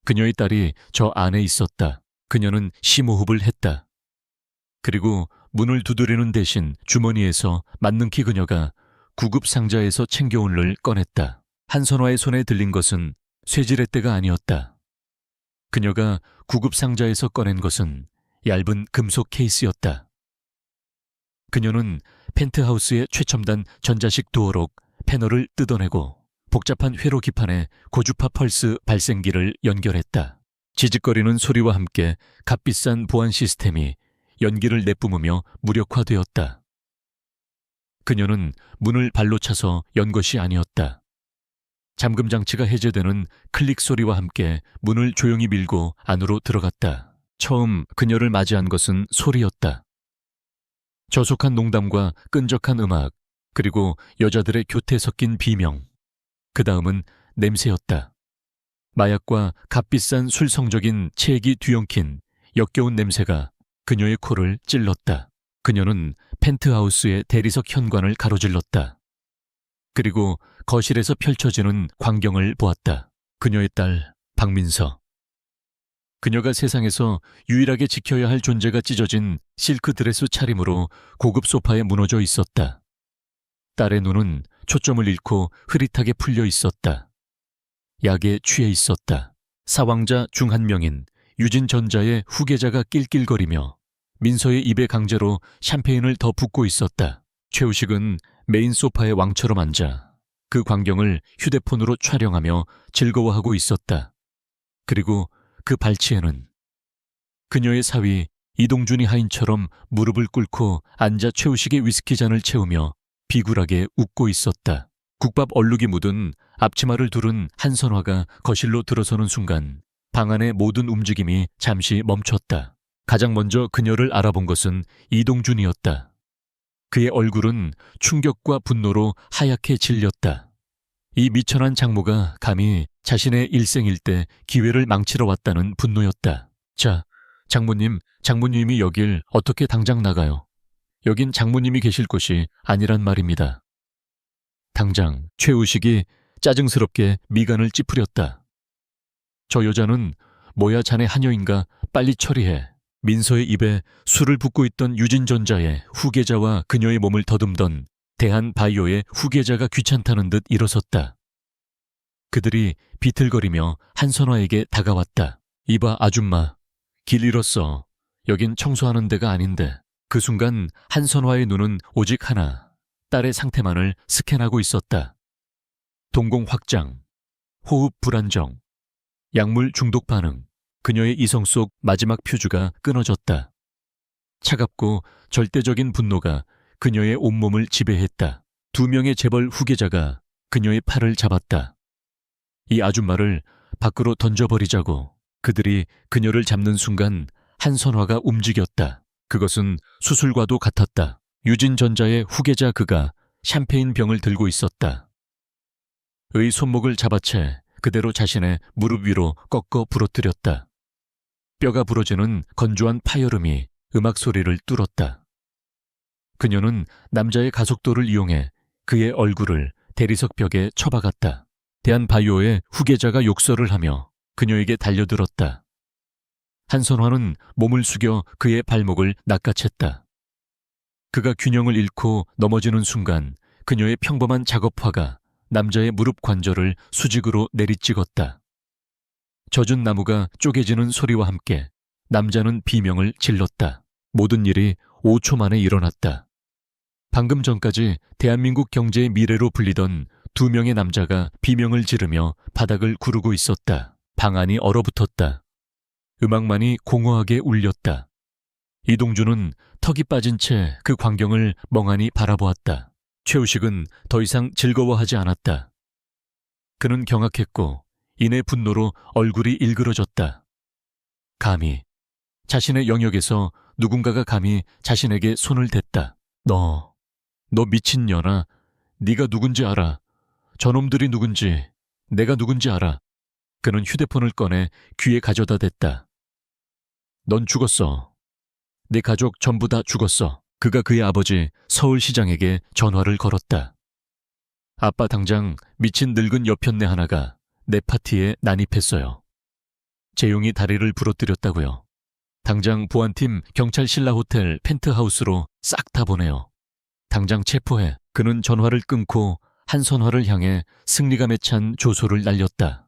그녀의 딸이 저 안에 있었다. 그녀는 심호흡을 했다. 그리고 문을 두드리는 대신 주머니에서 맞는키 그녀가 구급 상자에서 챙겨온 를 꺼냈다. 한선화의 손에 들린 것은 쇠지렛대가 아니었다. 그녀가 구급 상자에서 꺼낸 것은 얇은 금속 케이스였다. 그녀는 펜트하우스의 최첨단 전자식 도어록 패널을 뜯어내고 복잡한 회로 기판에 고주파 펄스 발생기를 연결했다. 지직거리는 소리와 함께 값비싼 보안 시스템이 연기를 내뿜으며 무력화되었다. 그녀는 문을 발로 차서 연 것이 아니었다. 잠금 장치가 해제되는 클릭 소리와 함께 문을 조용히 밀고 안으로 들어갔다. 처음 그녀를 맞이한 것은 소리였다. 저속한 농담과 끈적한 음악, 그리고 여자들의 교태 섞인 비명. 그 다음은 냄새였다. 마약과 값비싼 술 성적인 체액이 뒤엉킨 역겨운 냄새가 그녀의 코를 찔렀다. 그녀는 펜트하우스의 대리석 현관을 가로질렀다. 그리고 거실에서 펼쳐지는 광경을 보았다. 그녀의 딸 박민서. 그녀가 세상에서 유일하게 지켜야 할 존재가 찢어진 실크 드레스 차림으로 고급 소파에 무너져 있었다. 딸의 눈은 초점을 잃고 흐릿하게 풀려 있었다. 약에 취해 있었다. 사왕자 중 한 명인 유진전자의 후계자가 낄낄거리며 민서의 입에 강제로 샴페인을 더 붓고 있었다. 최우식은 메인 소파에 왕처럼 앉아 그 광경을 휴대폰으로 촬영하며 즐거워하고 있었다. 그리고 그 발치에는 그녀의 사위 이동준이 하인처럼 무릎을 꿇고 앉아 최우식의 위스키 잔을 채우며 비굴하게 웃고 있었다. 국밥 얼룩이 묻은 앞치마를 두른 한선화가 거실로 들어서는 순간 방 안의 모든 움직임이 잠시 멈췄다. 가장 먼저 그녀를 알아본 것은 이동준이었다. 그의 얼굴은 충격과 분노로 하얗게 질렸다. 이 미천한 장모가 감히 자신의 일생일대 기회를 망치러 왔다는 분노였다. 자, 장모님이 여길 어떻게 당장 나가요? 여긴 장모님이 계실 곳이 아니란 말입니다. 당장 최우식이 짜증스럽게 미간을 찌푸렸다. 저 여자는 뭐야 자네 하녀인가 빨리 처리해. 민서의 입에 술을 붓고 있던 유진전자의 후계자와 그녀의 몸을 더듬던 대한바이오의 후계자가 귀찮다는 듯 일어섰다. 그들이 비틀거리며 한선화에게 다가왔다. 이봐 아줌마, 길 잃었어. 여긴 청소하는 데가 아닌데. 그 순간 한선화의 눈은 오직 하나, 딸의 상태만을 스캔하고 있었다. 동공 확장, 호흡 불안정, 약물 중독 반응. 그녀의 이성 속 마지막 퓨즈가 끊어졌다. 차갑고 절대적인 분노가 그녀의 온몸을 지배했다. 2명의 재벌 후계자가 그녀의 팔을 잡았다. 이 아줌마를 밖으로 던져버리자고. 그들이 그녀를 잡는 순간 한선화가 움직였다. 그것은 수술과도 같았다. 유진전자의 후계자 그가 샴페인 병을 들고 있었다. 의 손목을 잡아채 그대로 자신의 무릎 위로 꺾어 부러뜨렸다. 뼈가 부러지는 건조한 파열음이 음악 소리를 뚫었다. 그녀는 남자의 가속도를 이용해 그의 얼굴을 대리석 벽에 쳐박았다. 대한바이오의 후계자가 욕설을 하며 그녀에게 달려들었다. 한선화는 몸을 숙여 그의 발목을 낚아챘다. 그가 균형을 잃고 넘어지는 순간 그녀의 평범한 작업화가 남자의 무릎 관절을 수직으로 내리찍었다. 젖은 나무가 쪼개지는 소리와 함께 남자는 비명을 질렀다. 모든 일이 5초 만에 일어났다. 방금 전까지 대한민국 경제의 미래로 불리던 2명의 남자가 비명을 지르며 바닥을 구르고 있었다. 방 안이 얼어붙었다. 음악만이 공허하게 울렸다. 이동준은 턱이 빠진 채 그 광경을 멍하니 바라보았다. 최우식은 더 이상 즐거워하지 않았다. 그는 경악했고 이내 분노로 얼굴이 일그러졌다. 감히, 자신의 영역에서 누군가가 감히 자신에게 손을 댔다. 너 미친년아. 네가 누군지 알아. 저놈들이 누군지, 내가 누군지 알아. 그는 휴대폰을 꺼내 귀에 가져다 댔다. 넌 죽었어. 내 가족 전부 다 죽었어. 그가 그의 아버지 서울시장에게 전화를 걸었다. 아빠 당장 미친 늙은 여편네 하나가 내 파티에 난입했어요. 재용이 다리를 부러뜨렸다고요. 당장 보안팀 경찰 신라 호텔 펜트하우스로 싹 다 보내요. 당장 체포해. 그는 전화를 끊고 한선화를 향해 승리감에 찬 조소를 날렸다.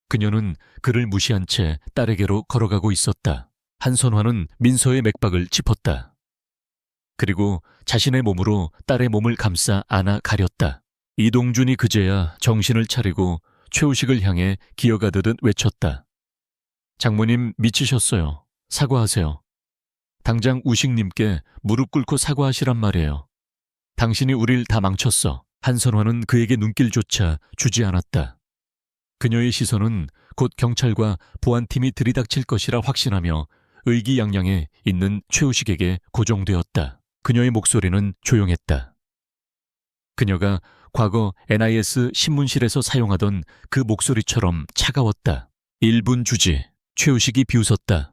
그녀는 그를 무시한 채 딸에게로 걸어가고 있었다. 한선화는 민서의 맥박을 짚었다. 그리고 자신의 몸으로 딸의 몸을 감싸 안아 가렸다. 이동준이 그제야 정신을 차리고 최우식을 향해 기어가듯 외쳤다. 장모님 미치셨어요. 사과하세요. 당장 우식님께 무릎 꿇고 사과하시란 말이에요. 당신이 우릴 다 망쳤어. 한선화는 그에게 눈길조차 주지 않았다. 그녀의 시선은 곧 경찰과 보안팀이 들이닥칠 것이라 확신하며 의기양양해 있는 최우식에게 고정되었다. 그녀의 목소리는 조용했다. 그녀가 과거 NIS 신문실에서 사용하던 그 목소리처럼 차가웠다. 1분 주지. 최우식이 비웃었다.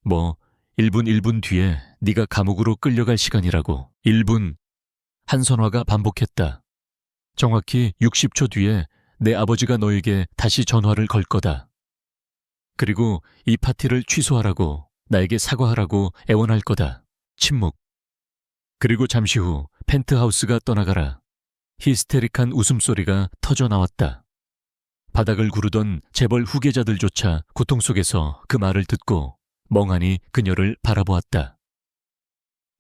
뭐 1분 뒤에 네가 감옥으로 끌려갈 시간이라고. 1분. 한선화가 반복했다. 정확히 60초 뒤에 내 아버지가 너에게 다시 전화를 걸 거다. 그리고 이 파티를 취소하라고, 나에게 사과하라고 애원할 거다. 침묵. 그리고 잠시 후 펜트하우스가 떠나가라. 히스테릭한 웃음소리가 터져 나왔다. 바닥을 구르던 재벌 후계자들조차 고통 속에서 그 말을 듣고 멍하니 그녀를 바라보았다.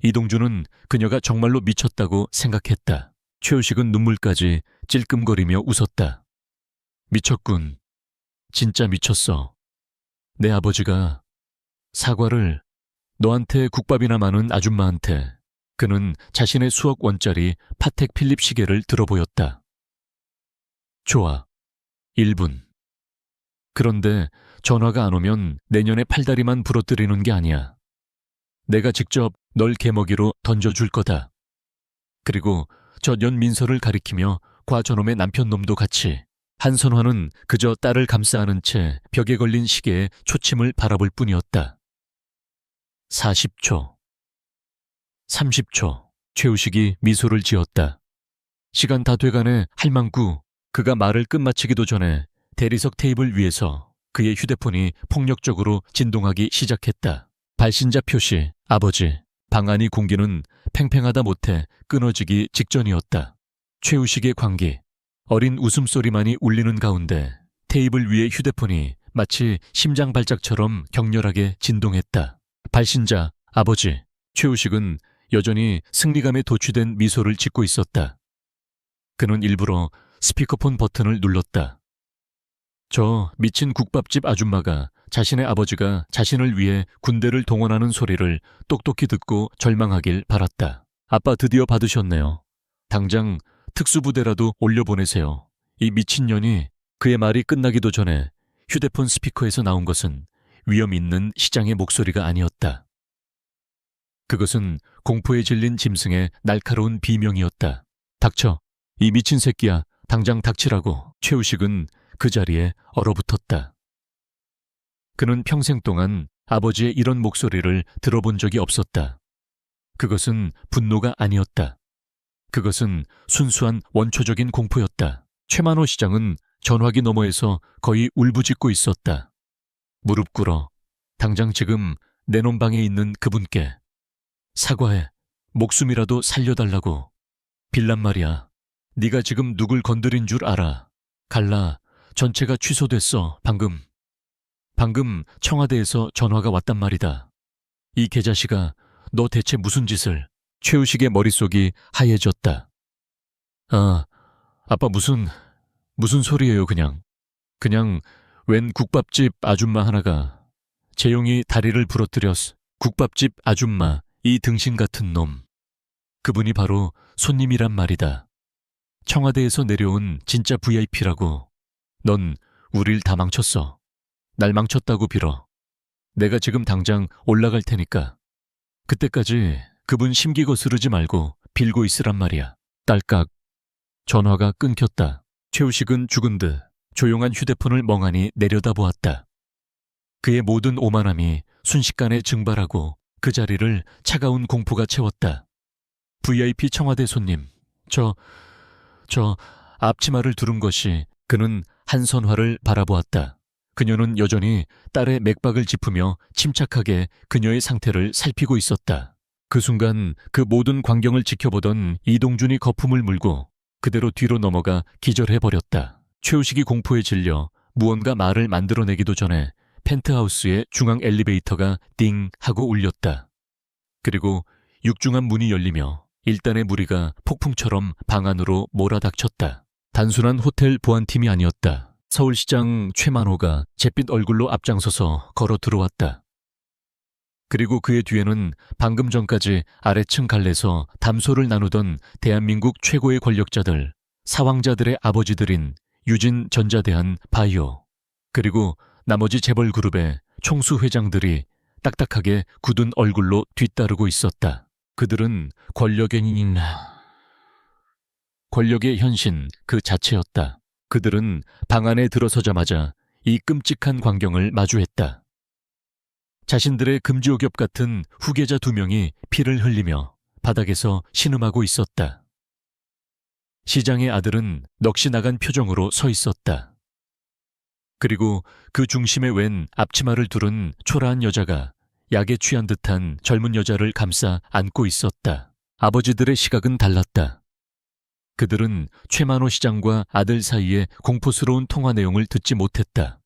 이동준은 그녀가 정말로 미쳤다고 생각했다. 최우식은 눈물까지 찔끔거리며 웃었다. 미쳤군. 진짜 미쳤어. 내 아버지가 사과를 너한테 국밥이나 많은 아줌마한테. 그는 자신의 수억 원짜리 파텍 필립 시계를 들어보였다. 좋아. 1분. 그런데 전화가 안 오면 내년에 팔다리만 부러뜨리는 게 아니야. 내가 직접 널 개먹이로 던져줄 거다. 그리고 저 년 민서를 가리키며 과 저놈의 남편 놈도 같이. 한선화는 그저 딸을 감싸 안은 채 벽에 걸린 시계의 초침을 바라볼 뿐이었다. 40초. 30초. 최우식이 미소를 지었다. 시간 다 돼가네 할망구. 그가 말을 끝마치기도 전에 대리석 테이블 위에서 그의 휴대폰이 폭력적으로 진동하기 시작했다. 발신자 표시, 아버지. 방 안의 공기는 팽팽하다 못해 끊어지기 직전이었다. 최우식의 광기, 어린 웃음소리만이 울리는 가운데 테이블 위의 휴대폰이 마치 심장 발작처럼 격렬하게 진동했다. 발신자, 아버지. 최우식은 여전히 승리감에 도취된 미소를 짓고 있었다. 그는 일부러 스피커폰 버튼을 눌렀다. 저 미친 국밥집 아줌마가 자신의 아버지가 자신을 위해 군대를 동원하는 소리를 똑똑히 듣고 절망하길 바랐다. 아빠 드디어 받으셨네요. 당장 특수부대라도 올려보내세요. 이 미친년이. 그의 말이 끝나기도 전에 휴대폰 스피커에서 나온 것은 위험 있는 시장의 목소리가 아니었다. 그것은 공포에 질린 짐승의 날카로운 비명이었다. 닥쳐. 이 미친 새끼야. 당장 닥치라고. 최우식은 그 자리에 얼어붙었다. 그는 평생 동안 아버지의 이런 목소리를 들어본 적이 없었다. 그것은 분노가 아니었다. 그것은 순수한 원초적인 공포였다. 최만호 시장은 전화기 너머에서 거의 울부짖고 있었다. 무릎 꿇어. 당장 지금 내 놈방에 있는 그분께 사과해. 목숨이라도 살려달라고. 빌란 말이야. 네가 지금 누굴 건드린 줄 알아. 갈라, 전체가 취소됐어, 방금. 방금 청와대에서 전화가 왔단 말이다. 이 개자식아, 너 대체 무슨 짓을. 최우식의 머릿속이 하얘졌다. 아, 아빠 무슨 소리예요, 그냥. 그냥 웬 국밥집 아줌마 하나가 재용이 다리를 부러뜨렸어. 국밥집 아줌마, 이 등신 같은 놈. 그분이 바로 손님이란 말이다. 청와대에서 내려온 진짜 VIP라고. 넌 우릴 다 망쳤어. 날 망쳤다고 빌어. 내가 지금 당장 올라갈 테니까. 그때까지 그분 심기 거스르지 말고 빌고 있으란 말이야. 딸깍. 전화가 끊겼다. 최우식은 죽은 듯 조용한 휴대폰을 멍하니 내려다보았다. 그의 모든 오만함이 순식간에 증발하고 그 자리를 차가운 공포가 채웠다. VIP 청와대 손님, 저 앞치마를 두른 것이. 그는 한선화를 바라보았다. 그녀는 여전히 딸의 맥박을 짚으며 침착하게 그녀의 상태를 살피고 있었다. 그 순간 그 모든 광경을 지켜보던 이동준이 거품을 물고 그대로 뒤로 넘어가 기절해버렸다. 최우식이 공포에 질려 무언가 말을 만들어내기도 전에 펜트하우스의 중앙 엘리베이터가 띵 하고 울렸다. 그리고 육중한 문이 열리며 일단의 무리가 폭풍처럼 방 안으로 몰아닥쳤다. 단순한 호텔 보안팀이 아니었다. 서울시장 최만호가 잿빛 얼굴로 앞장서서 걸어 들어왔다. 그리고 그의 뒤에는 방금 전까지 아래층 갈래서 담소를 나누던 대한민국 최고의 권력자들, 사왕자들의 아버지들인 유진 전자대한 바이오, 그리고 나머지 재벌 그룹의 총수 회장들이 딱딱하게 굳은 얼굴로 뒤따르고 있었다. 그들은 권력의 현신 그 자체였다. 그들은 방 안에 들어서자마자 이 끔찍한 광경을 마주했다. 자신들의 금지옥엽 같은 후계자 2명이 피를 흘리며 바닥에서 신음하고 있었다. 시장의 아들은 넋이 나간 표정으로 서 있었다. 그리고 그 중심에 웬 앞치마를 두른 초라한 여자가 약에 취한 듯한 젊은 여자를 감싸 안고 있었다. 아버지들의 시각은 달랐다. 그들은 최만호 시장과 아들 사이의 공포스러운 통화 내용을 듣지 못했다.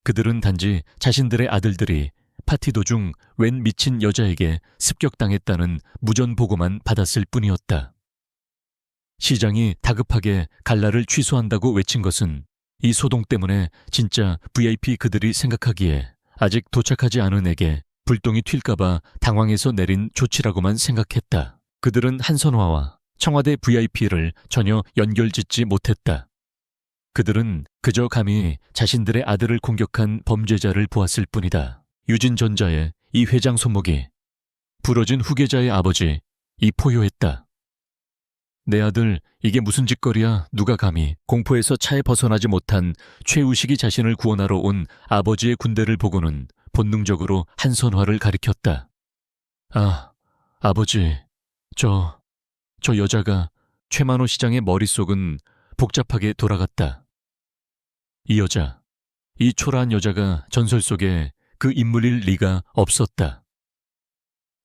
그들은 단지 자신들의 아들들이 파티 도중 웬 미친 여자에게 습격당했다는 무전 보고만 받았을 뿐이었다. 시장이 다급하게 갈라를 취소한다고 외친 것은 이 소동 때문에 진짜 VIP 그들이 생각하기에 아직 도착하지 않은 에게 불똥이 튈까봐 당황해서 내린 조치라고만 생각했다. 그들은 한선화와 청와대 VIP를 전혀 연결짓지 못했다. 그들은 그저 감히 자신들의 아들을 공격한 범죄자를 보았을 뿐이다. 유진전자의 이 회장 손목이, 부러진 후계자의 아버지 이 포효했다. 내 아들, 이게 무슨 짓거리야. 누가 감히. 공포에서 차에 벗어나지 못한 최우식이 자신을 구원하러 온 아버지의 군대를 보고는 본능적으로 한선화를 가리켰다. 아, 아버지, 저 여자가. 최만호 시장의 머릿속은 복잡하게 돌아갔다. 이 여자, 이 초라한 여자가 전설 속에 그 인물일 리가 없었다.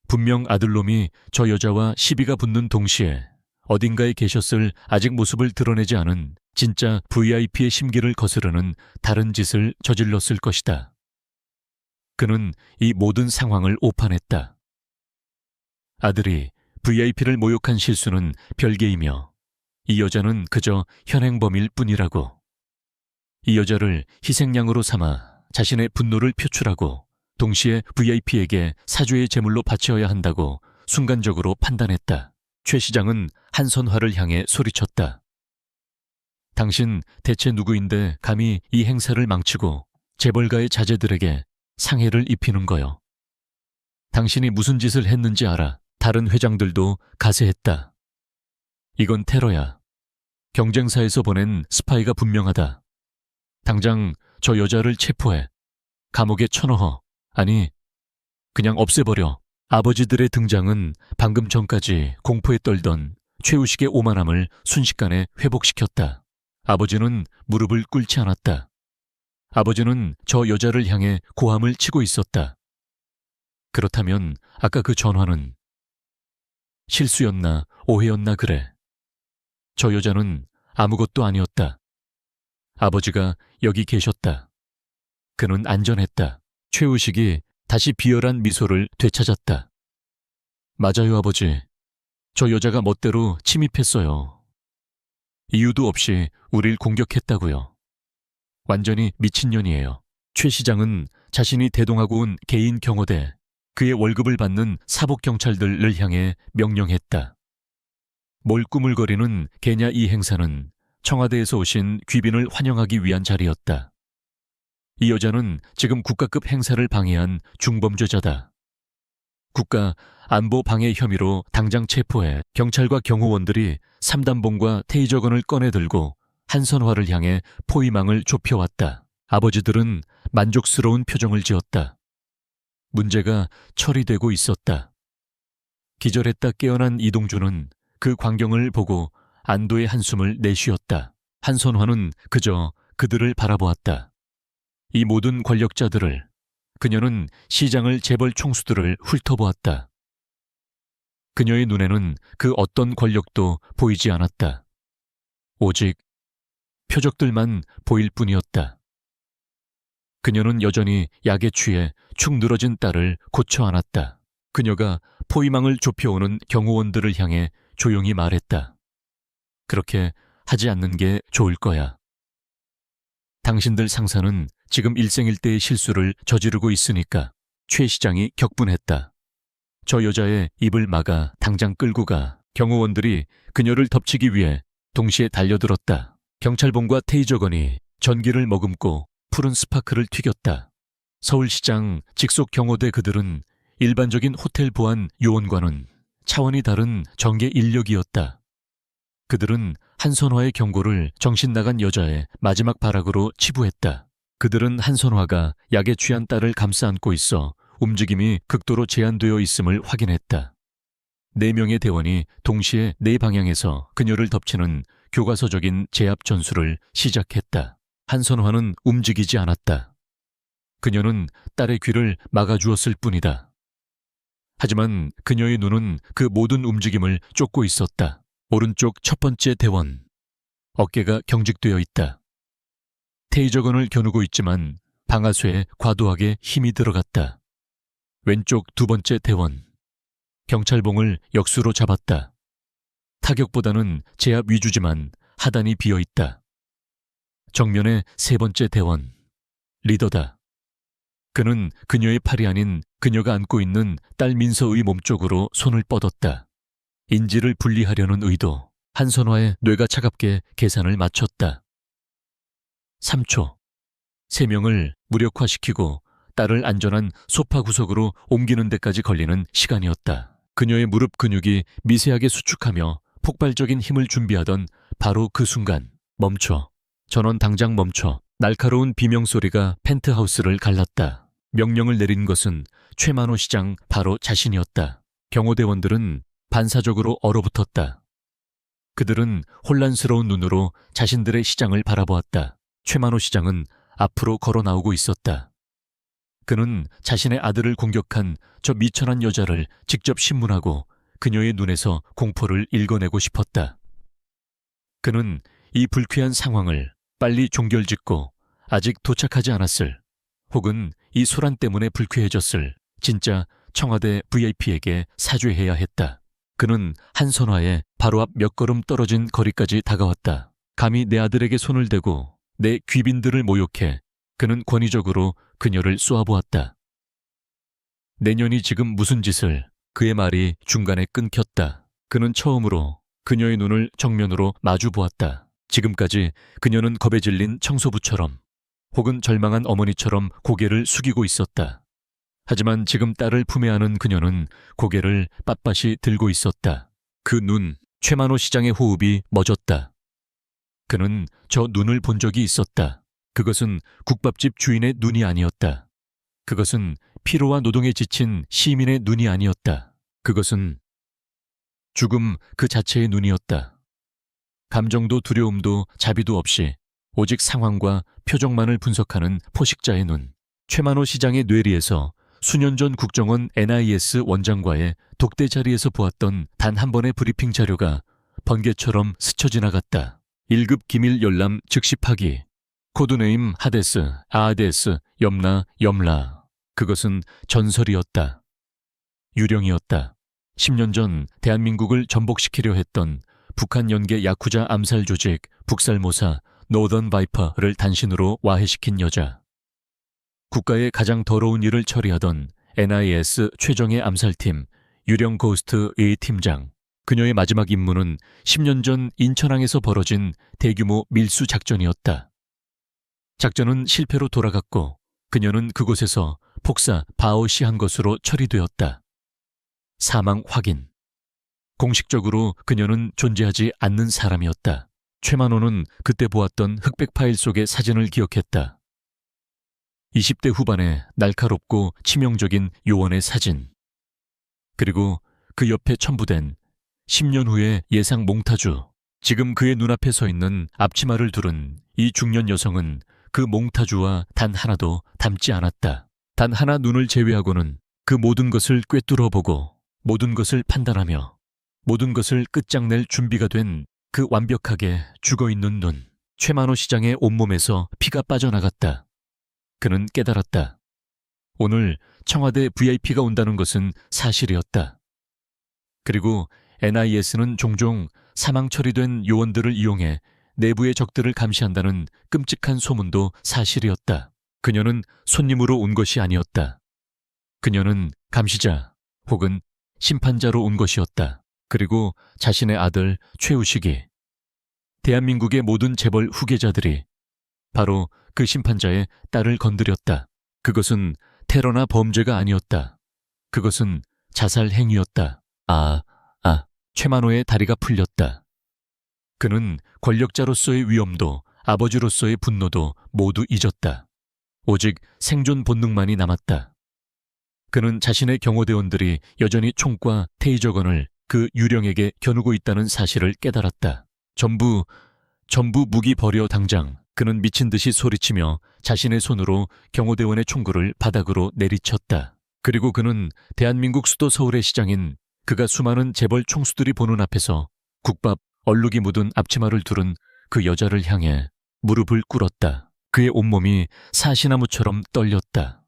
분명 아들놈이 저 여자와 시비가 붙는 동시에 어딘가에 계셨을 아직 모습을 드러내지 않은 진짜 VIP의 심기를 거스르는 다른 짓을 저질렀을 것이다. 그는 이 모든 상황을 오판했다. 아들이 VIP를 모욕한 실수는 별개이며 이 여자는 그저 현행범일 뿐이라고. 이 여자를 희생양으로 삼아 자신의 분노를 표출하고 동시에 VIP에게 사죄의 제물로 바쳐야 한다고 순간적으로 판단했다. 최 시장은 한선화를 향해 소리쳤다. 당신 대체 누구인데 감히 이 행사를 망치고 재벌가의 자제들에게 상해를 입히는 거요. 당신이 무슨 짓을 했는지 알아. 다른 회장들도 가세했다. 이건 테러야. 경쟁사에서 보낸 스파이가 분명하다. 당장 저 여자를 체포해. 감옥에 쳐넣어. 아니, 그냥 없애버려. 아버지들의 등장은 방금 전까지 공포에 떨던 최우식의 오만함을 순식간에 회복시켰다. 아버지는 무릎을 꿇지 않았다. 아버지는 저 여자를 향해 고함을 치고 있었다. 그렇다면 아까 그 전화는 실수였나 오해였나 그래. 저 여자는 아무것도 아니었다. 아버지가 여기 계셨다. 그는 안전했다. 최우식이 다시 비열한 미소를 되찾았다. 맞아요, 아버지. 저 여자가 멋대로 침입했어요. 이유도 없이 우릴 공격했다고요. 완전히 미친년이에요. 최 시장은 자신이 대동하고 온 개인 경호대, 그의 월급을 받는 사복경찰들을 향해 명령했다. 뭘 꾸물거리는 개냐 이 행사는 청와대에서 오신 귀빈을 환영하기 위한 자리였다. 이 여자는 지금 국가급 행사를 방해한 중범죄자다. 국가 안보 방해 혐의로 당장 체포해 경찰과 경호원들이 삼단봉과 테이저건을 꺼내들고 한선화를 향해 포위망을 좁혀왔다. 아버지들은 만족스러운 표정을 지었다. 문제가 처리되고 있었다. 기절했다 깨어난 이동주는 그 광경을 보고 안도의 한숨을 내쉬었다. 한선화는 그저 그들을 바라보았다. 이 모든 권력자들을, 그녀는 시장을 재벌 총수들을 훑어보았다. 그녀의 눈에는 그 어떤 권력도 보이지 않았다. 오직 표적들만 보일 뿐이었다. 그녀는 여전히 약에 취해 축 늘어진 딸을 고쳐 안았다. 그녀가 포위망을 좁혀오는 경호원들을 향해 조용히 말했다. 그렇게 하지 않는 게 좋을 거야. 당신들 상사는 지금 일생일대의 실수를 저지르고 있으니까. 최 시장이 격분했다. 저 여자의 입을 막아 당장 끌고 가. 경호원들이 그녀를 덮치기 위해 동시에 달려들었다. 경찰봉과 테이저건이 전기를 머금고 푸른 스파크를 튀겼다. 서울시장 직속 경호대 그들은 일반적인 호텔 보안 요원과는 차원이 다른 정계 인력이었다. 그들은 한선화의 경고를 정신 나간 여자의 마지막 발악으로 치부했다. 그들은 한선화가 약에 취한 딸을 감싸 안고 있어 움직임이 극도로 제한되어 있음을 확인했다. 4명의 대원이 동시에 4방향에서 그녀를 덮치는 교과서적인 제압 전술을 시작했다. 한선화는 움직이지 않았다. 그녀는 딸의 귀를 막아주었을 뿐이다. 하지만 그녀의 눈은 그 모든 움직임을 쫓고 있었다. 오른쪽 첫 번째 대원. 어깨가 경직되어 있다. 테이저건을 겨누고 있지만 방아쇠에 과도하게 힘이 들어갔다. 왼쪽 두 번째 대원. 경찰봉을 역수로 잡았다. 타격보다는 제압 위주지만 하단이 비어있다. 정면의 세 번째 대원. 리더다. 그는 그녀의 팔이 아닌 그녀가 안고 있는 딸 민서의 몸쪽으로 손을 뻗었다. 인지를 분리하려는 의도. 한선화의 뇌가 차갑게 계산을 맞췄다. 3초. 3명을 무력화시키고 딸을 안전한 소파 구석으로 옮기는 데까지 걸리는 시간이었다. 그녀의 무릎 근육이 미세하게 수축하며 폭발적인 힘을 준비하던 바로 그 순간. 멈춰. 전원 당장 멈춰. 날카로운 비명소리가 펜트하우스를 갈랐다. 명령을 내린 것은 최만호 시장 바로 자신이었다. 경호대원들은 반사적으로 얼어붙었다. 그들은 혼란스러운 눈으로 자신들의 시장을 바라보았다. 최만호 시장은 앞으로 걸어 나오고 있었다. 그는 자신의 아들을 공격한 저 미천한 여자를 직접 신문하고 그녀의 눈에서 공포를 읽어내고 싶었다. 그는 이 불쾌한 상황을 빨리 종결짓고 아직 도착하지 않았을, 혹은 이 소란 때문에 불쾌해졌을 진짜 청와대 VIP에게 사죄해야 했다. 그는 한선화의 바로 앞 몇 걸음 떨어진 거리까지 다가왔다. 감히 내 아들에게 손을 대고 내 귀빈들을 모욕해. 그는 권위적으로 그녀를 쏘아보았다. 내년이 지금 무슨 짓을. 그의 말이 중간에 끊겼다. 그는 처음으로 그녀의 눈을 정면으로 마주 보았다. 지금까지 그녀는 겁에 질린 청소부처럼, 혹은 절망한 어머니처럼 고개를 숙이고 있었다. 하지만 지금 딸을 품에 안은 그녀는 고개를 빳빳이 들고 있었다. 그 눈, 최만호 시장의 호흡이 멎었다. 그는 저 눈을 본 적이 있었다. 그것은 국밥집 주인의 눈이 아니었다. 그것은 피로와 노동에 지친 시민의 눈이 아니었다. 그것은 죽음 그 자체의 눈이었다. 감정도 두려움도 자비도 없이 오직 상황과 표정만을 분석하는 포식자의 눈. 최만호 시장의 뇌리에서 수년 전 국정원 NIS 원장과의 독대 자리에서 보았던 단 한 번의 브리핑 자료가 번개처럼 스쳐 지나갔다. 1급 기밀 열람 즉시 파기. 코드네임 하데스, 아데스, 염라, 염라. 그것은 전설이었다. 유령이었다. 10년 전 대한민국을 전복시키려 했던 북한 연계 야쿠자 암살 조직 북살모사 노던 바이퍼를 단신으로 와해시킨 여자. 국가의 가장 더러운 일을 처리하던 NIS 최정예 암살팀 유령 고스트의 팀장. 그녀의 마지막 임무는 10년 전 인천항에서 벌어진 대규모 밀수 작전이었다. 작전은 실패로 돌아갔고 그녀는 그곳에서 폭사 바오시한 것으로 처리되었다. 사망 확인. 공식적으로 그녀는 존재하지 않는 사람이었다. 최만호는 그때 보았던 흑백 파일 속의 사진을 기억했다. 20대 후반의 날카롭고 치명적인 요원의 사진. 그리고 그 옆에 첨부된 10년 후의 예상 몽타주. 지금 그의 눈앞에 서 있는 앞치마를 두른 이 중년 여성은 그 몽타주와 단 하나도 닮지 않았다. 단 하나 눈을 제외하고는 그 모든 것을 꿰뚫어 보고 모든 것을 판단하며 모든 것을 끝장낼 준비가 된 그 완벽하게 죽어있는 눈. 최만호 시장의 온몸에서 피가 빠져나갔다. 그는 깨달았다. 오늘 청와대 VIP가 온다는 것은 사실이었다. 그리고 NIS는 종종 사망 처리된 요원들을 이용해 내부의 적들을 감시한다는 끔찍한 소문도 사실이었다. 그녀는 손님으로 온 것이 아니었다. 그녀는 감시자 혹은 심판자로 온 것이었다. 그리고 자신의 아들 최우식이. 대한민국의 모든 재벌 후계자들이 바로 그 심판자의 딸을 건드렸다. 그것은 테러나 범죄가 아니었다. 그것은 자살 행위였다. 최만호의 다리가 풀렸다. 그는 권력자로서의 위엄도 아버지로서의 분노도 모두 잊었다. 오직 생존 본능만이 남았다. 그는 자신의 경호대원들이 여전히 총과 테이저건을 그 유령에게 겨누고 있다는 사실을 깨달았다. 전부 무기 버려 당장. 그는 미친 듯이 소리치며 자신의 손으로 경호대원의 총구를 바닥으로 내리쳤다. 그리고 그는 대한민국 수도 서울의 시장인 그가 수많은 재벌 총수들이 보는 앞에서 국밥 얼룩이 묻은 앞치마를 두른 그 여자를 향해 무릎을 꿇었다. 그의 온몸이 사시나무처럼 떨렸다.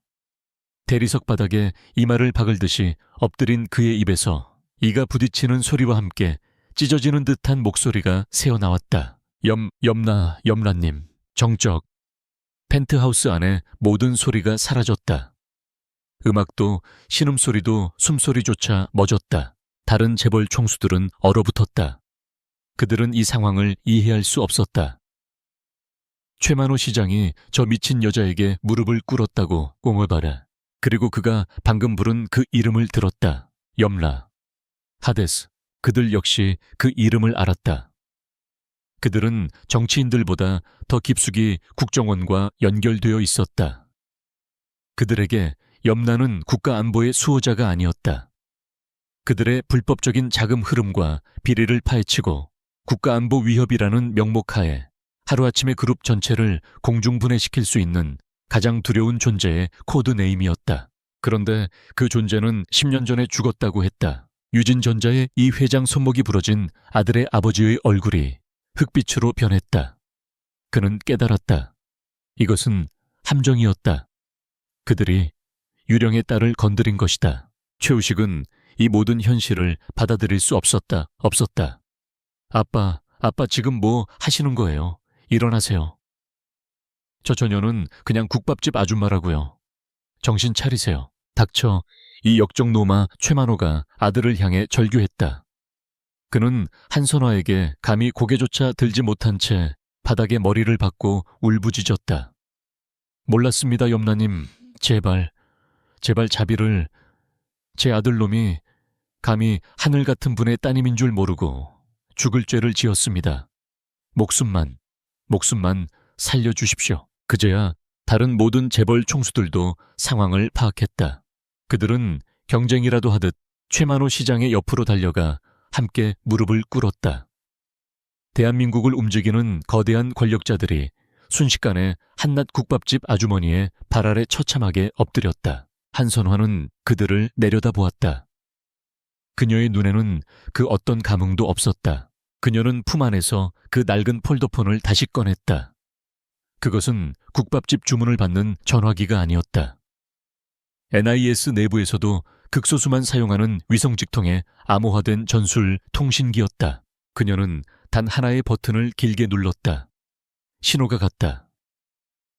대리석 바닥에 이마를 박을 듯이 엎드린 그의 입에서 이가 부딪히는 소리와 함께 찢어지는 듯한 목소리가 새어나왔다. 염라님. 정적. 펜트하우스 안에 모든 소리가 사라졌다. 음악도 신음소리도 숨소리조차 멎었다. 다른 재벌 총수들은 얼어붙었다. 그들은 이 상황을 이해할 수 없었다. 최만호 시장이 저 미친 여자에게 무릎을 꿇었다고 꽁어봐라. 그리고 그가 방금 부른 그 이름을 들었다. 염라, 하데스. 그들 역시 그 이름을 알았다. 그들은 정치인들보다 더 깊숙이 국정원과 연결되어 있었다. 그들에게 염라는 국가안보의 수호자가 아니었다. 그들의 불법적인 자금 흐름과 비리를 파헤치고 국가안보 위협이라는 명목하에 하루아침에 그룹 전체를 공중분해시킬 수 있는 가장 두려운 존재의 코드네임이었다. 그런데 그 존재는 10년 전에 죽었다고 했다. 유진전자의 이 회장 손목이 부러진 아들의 아버지의 얼굴이 흑빛으로 변했다. 그는 깨달았다. 이것은 함정이었다. 그들이 유령의 딸을 건드린 것이다. 최우식은 이 모든 현실을 받아들일 수 없었다. 아빠 지금 뭐 하시는 거예요? 일어나세요. 저 처녀는 그냥 국밥집 아줌마라고요. 정신 차리세요. 닥쳐. 이 역적노마 최만호가 아들을 향해 절규했다. 그는 한선화에게 감히 고개조차 들지 못한 채 바닥에 머리를 박고 울부짖었다. 몰랐습니다, 염라님. 제발 자비를. 제 아들놈이 감히 하늘 같은 분의 따님인 줄 모르고 죽을 죄를 지었습니다. 목숨만 살려주십시오. 그제야 다른 모든 재벌 총수들도 상황을 파악했다. 그들은 경쟁이라도 하듯 최만호 시장의 옆으로 달려가 함께 무릎을 꿇었다. 대한민국을 움직이는 거대한 권력자들이 순식간에 한낱 국밥집 아주머니의 발 아래 처참하게 엎드렸다. 한선화는 그들을 내려다보았다. 그녀의 눈에는 그 어떤 감흥도 없었다. 그녀는 품 안에서 그 낡은 폴더폰을 다시 꺼냈다. 그것은 국밥집 주문을 받는 전화기가 아니었다. NIS 내부에서도 극소수만 사용하는 위성직통의 암호화된 전술 통신기였다. 그녀는 단 하나의 버튼을 길게 눌렀다. 신호가 갔다.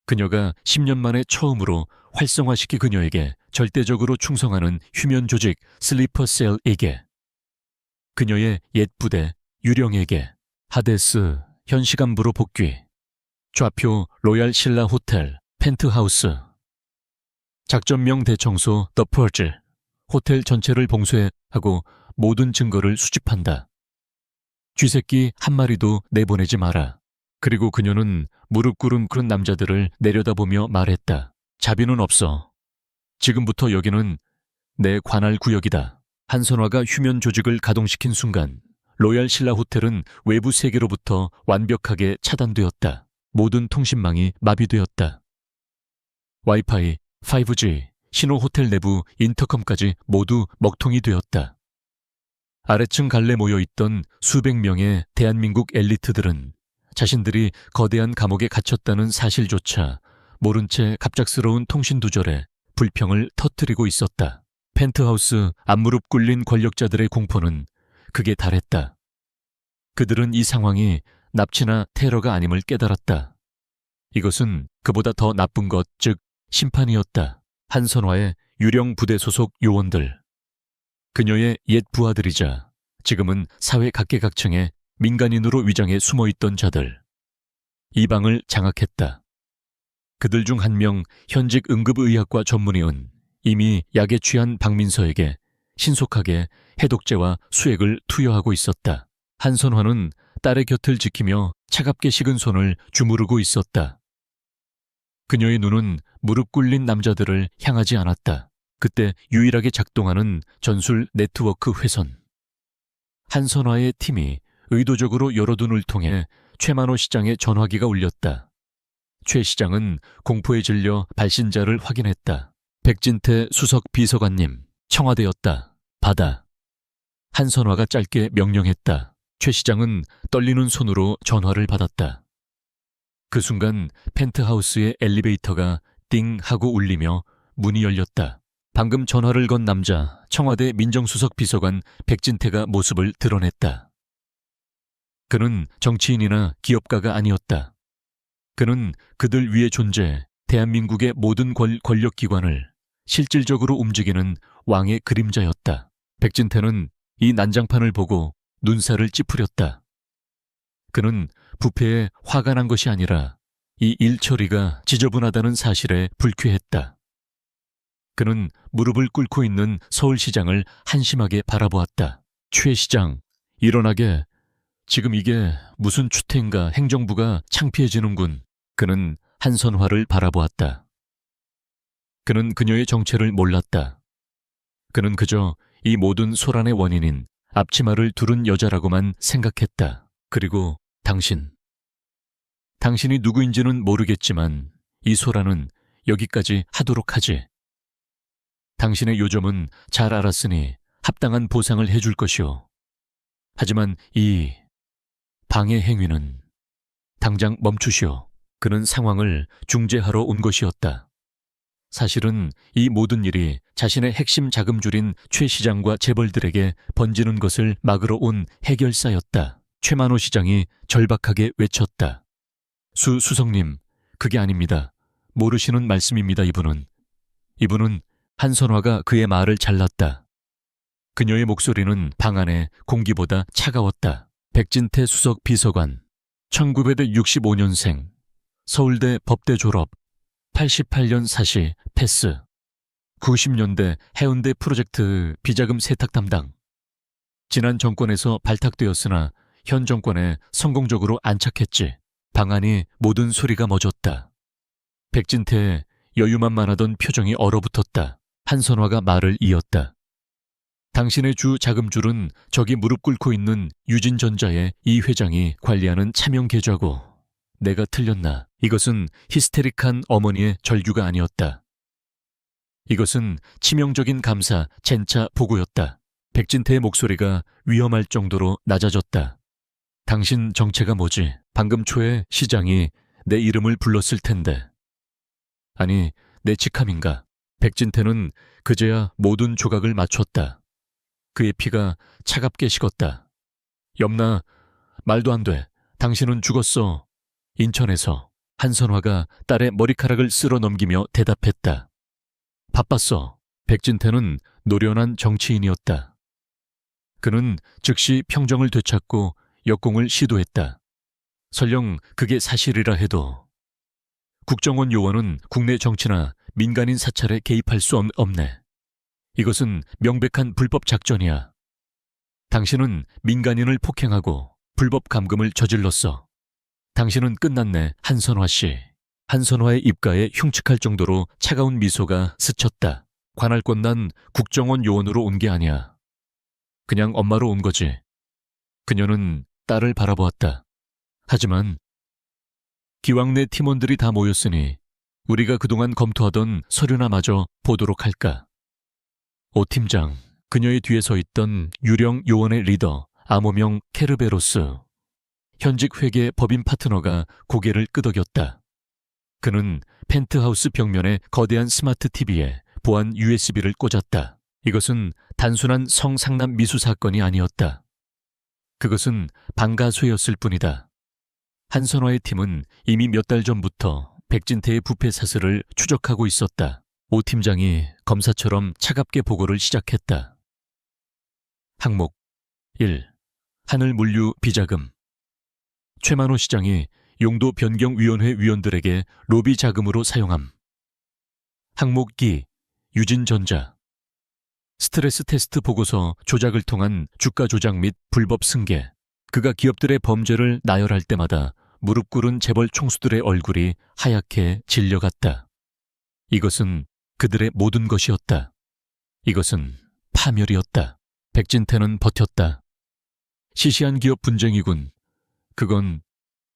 그녀가 10년 만에 처음으로 활성화시킨 그녀에게 절대적으로 충성하는 휴면 조직 슬리퍼셀에게, 그녀의 옛 부대 유령에게, 하데스 현 시간부로 복귀, 좌표 로얄 신라 호텔 펜트하우스, 작전명 대청소 더 퍼즈, 호텔 전체를 봉쇄 하고 모든 증거를 수집한다. 쥐새끼 한 마리도 내보내지 마라. 그리고 그녀는 무릎 꿇은 그런 남자들을 내려다보며 말했다. 자비는 없어. 지금부터 여기는 내 관할 구역이다. 한선화가 휴면 조직을 가동시킨 순간 로얄 신라 호텔은 외부 세계로부터 완벽하게 차단되었다. 모든 통신망이 마비되었다. 와이파이, 5G, 신호 호텔 내부 인터컴까지 모두 먹통이 되었다. 아래층 갈래 모여있던 수백 명의 대한민국 엘리트들은 자신들이 거대한 감옥에 갇혔다는 사실조차 모른 채 갑작스러운 통신두절에 불평을 터뜨리고 있었다. 펜트하우스 앞무릎 꿇린 권력자들의 공포는 극에 달했다. 그들은 이 상황이 납치나 테러가 아님을 깨달았다. 이것은 그보다 더 나쁜 것, 즉 심판이었다. 한선화의 유령 부대 소속 요원들, 그녀의 옛 부하들이자 지금은 사회 각계각층에 민간인으로 위장해 숨어있던 자들, 이 방을 장악했다. 그들 중 한 명 현직 응급의학과 전문의은 이미 약에 취한 박민서에게 신속하게 해독제와 수액을 투여하고 있었다. 한선화는 딸의 곁을 지키며 차갑게 식은 손을 주무르고 있었다. 그녀의 눈은 무릎 꿇린 남자들을 향하지 않았다. 그때 유일하게 작동하는 전술 네트워크 회선. 한선화의 팀이 의도적으로 열어둔 을 통해 최만호 시장의 전화기가 울렸다. 최 시장은 공포에 질려 발신자를 확인했다. 백진태 수석 비서관님, 청와대였다. 받아. 한선화가 짧게 명령했다. 최 시장은 떨리는 손으로 전화를 받았다. 그 순간 펜트하우스의 엘리베이터가 띵 하고 울리며 문이 열렸다. 방금 전화를 건 남자, 청와대 민정수석 비서관 백진태가 모습을 드러냈다. 그는 정치인이나 기업가가 아니었다. 그는 그들 위에 존재, 대한민국의 모든 권력기관을 실질적으로 움직이는 왕의 그림자였다. 백진태는 이 난장판을 보고 눈살을 찌푸렸다. 그는 부패에 화가 난 것이 아니라 이 일 처리가 지저분하다는 사실에 불쾌했다. 그는 무릎을 꿇고 있는 서울시장을 한심하게 바라보았다. 최 시장, 일어나게. 지금 이게 무슨 추태인가. 행정부가 창피해지는군. 그는 한선화를 바라보았다. 그는 그녀의 정체를 몰랐다. 그는 그저 이 모든 소란의 원인인 앞치마를 두른 여자라고만 생각했다. 그리고 당신이 누구인지는 모르겠지만 이 소란은 여기까지 하도록 하지. 당신의 요점은 잘 알았으니 합당한 보상을 해줄 것이오. 하지만 이 방해 행위는 당장 멈추시오. 그는 상황을 중재하러 온 것이었다. 사실은 이 모든 일이 자신의 핵심 자금줄인 최 시장과 재벌들에게 번지는 것을 막으러 온 해결사였다. 최만호 시장이 절박하게 외쳤다. 수석님, 그게 아닙니다. 모르시는 말씀입니다. 이분은 한선화가 그의 말을 잘랐다. 그녀의 목소리는 방 안의 공기보다 차가웠다. 백진태 수석 비서관, 1965년생, 서울대 법대 졸업, 88년 사시 패스, 90년대 해운대 프로젝트 비자금 세탁 담당. 지난 정권에서 발탁되었으나 현 정권에 성공적으로 안착했지. 방 안이 모든 소리가 멎었다. 백진태의 여유만만하던 표정이 얼어붙었다. 한선화가 말을 이었다. 당신의 주 자금줄은 저기 무릎 꿇고 있는 유진전자의 이 회장이 관리하는 차명 계좌고, 내가 틀렸나. 이것은 히스테릭한 어머니의 절규가 아니었다. 이것은 치명적인 감사 젠차 보고였다. 백진태의 목소리가 위험할 정도로 낮아졌다. 당신 정체가 뭐지? 방금 초에 시장이 내 이름을 불렀을 텐데. 아니, 내 직함인가? 백진태는 그제야 모든 조각을 맞췄다. 그의 피가 차갑게 식었다. 염나, 말도 안 돼. 당신은 죽었어. 인천에서. 한선화가 딸의 머리카락을 쓸어 넘기며 대답했다. 바빴어. 백진태는 노련한 정치인이었다. 그는 즉시 평정을 되찾고 역공을 시도했다. 설령 그게 사실이라 해도 국정원 요원은 국내 정치나 민간인 사찰에 개입할 수 없네. 이것은 명백한 불법 작전이야. 당신은 민간인을 폭행하고 불법 감금을 저질렀어. 당신은 끝났네, 한선화 씨. 한선화의 입가에 흉측할 정도로 차가운 미소가 스쳤다. 관할권 난 국정원 요원으로 온 게 아니야. 그냥 엄마로 온 거지. 그녀는 딸을 바라보았다. 하지만 기왕 내 팀원들이 다 모였으니 우리가 그동안 검토하던 서류나 마저 보도록 할까. 오 팀장, 그녀의 뒤에 서 있던 유령 요원의 리더 암호명 케르베로스. 현직 회계 법인 파트너가 고개를 끄덕였다. 그는 펜트하우스 벽면에 거대한 스마트 TV에 보안 USB를 꽂았다. 이것은 단순한 성상남 미수 사건이 아니었다. 그것은 방가쇠였을 뿐이다. 한선화의 팀은 이미 몇 달 전부터 백진태의 부패 사슬을 추적하고 있었다. 오 팀장이 검사처럼 차갑게 보고를 시작했다. 항목 1. 하늘 물류 비자금. 최만호 시장이 용도 변경위원회 위원들에게 로비 자금으로 사용함. 항목 2. 유진전자. 스트레스 테스트 보고서 조작을 통한 주가 조작 및 불법 승계. 그가 기업들의 범죄를 나열할 때마다 무릎 꿇은 재벌 총수들의 얼굴이 하얗게 질려갔다. 이것은 그들의 모든 것이었다. 이것은 파멸이었다. 백진태는 버텼다. 시시한 기업 분쟁이군. 그건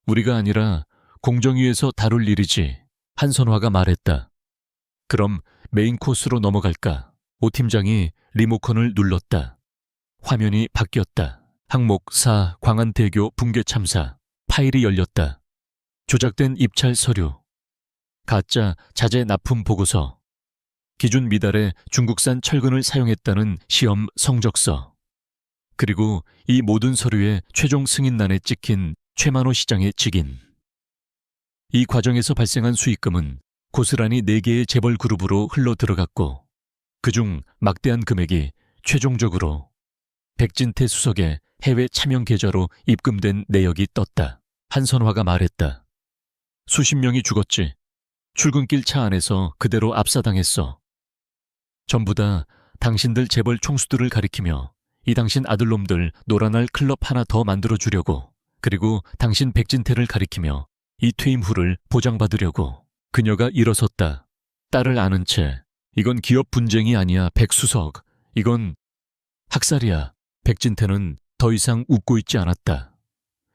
우리가 아니라 공정위에서 다룰 일이지. 한선화가 말했다. 그럼 메인 코스로 넘어갈까? 오 팀장이 리모컨을 눌렀다. 화면이 바뀌었다. 항목 4 광안대교 붕괴 참사. 파일이 열렸다. 조작된 입찰 서류. 가짜 자재 납품 보고서. 기준 미달에 중국산 철근을 사용했다는 시험 성적서. 그리고 이 모든 서류의 최종 승인란에 찍힌 최만호 시장의 직인. 이 과정에서 발생한 수익금은 고스란히 4개의 재벌 그룹으로 흘러 들어갔고 그중 막대한 금액이 최종적으로 백진태 수석의 해외 차명 계좌로 입금된 내역이 떴다. 한선화가 말했다. 수십 명이 죽었지. 출근길 차 안에서 그대로 압사당했어. 전부 다 당신들 재벌 총수들을 가리키며 이 당신 아들놈들 노란알 클럽 하나 더 만들어주려고, 그리고 당신 백진태를 가리키며 이 퇴임 후를 보장받으려고. 그녀가 일어섰다. 딸을 아는 채. 이건 기업 분쟁이 아니야, 백수석. 이건 학살이야. 백진태는 더 이상 웃고 있지 않았다.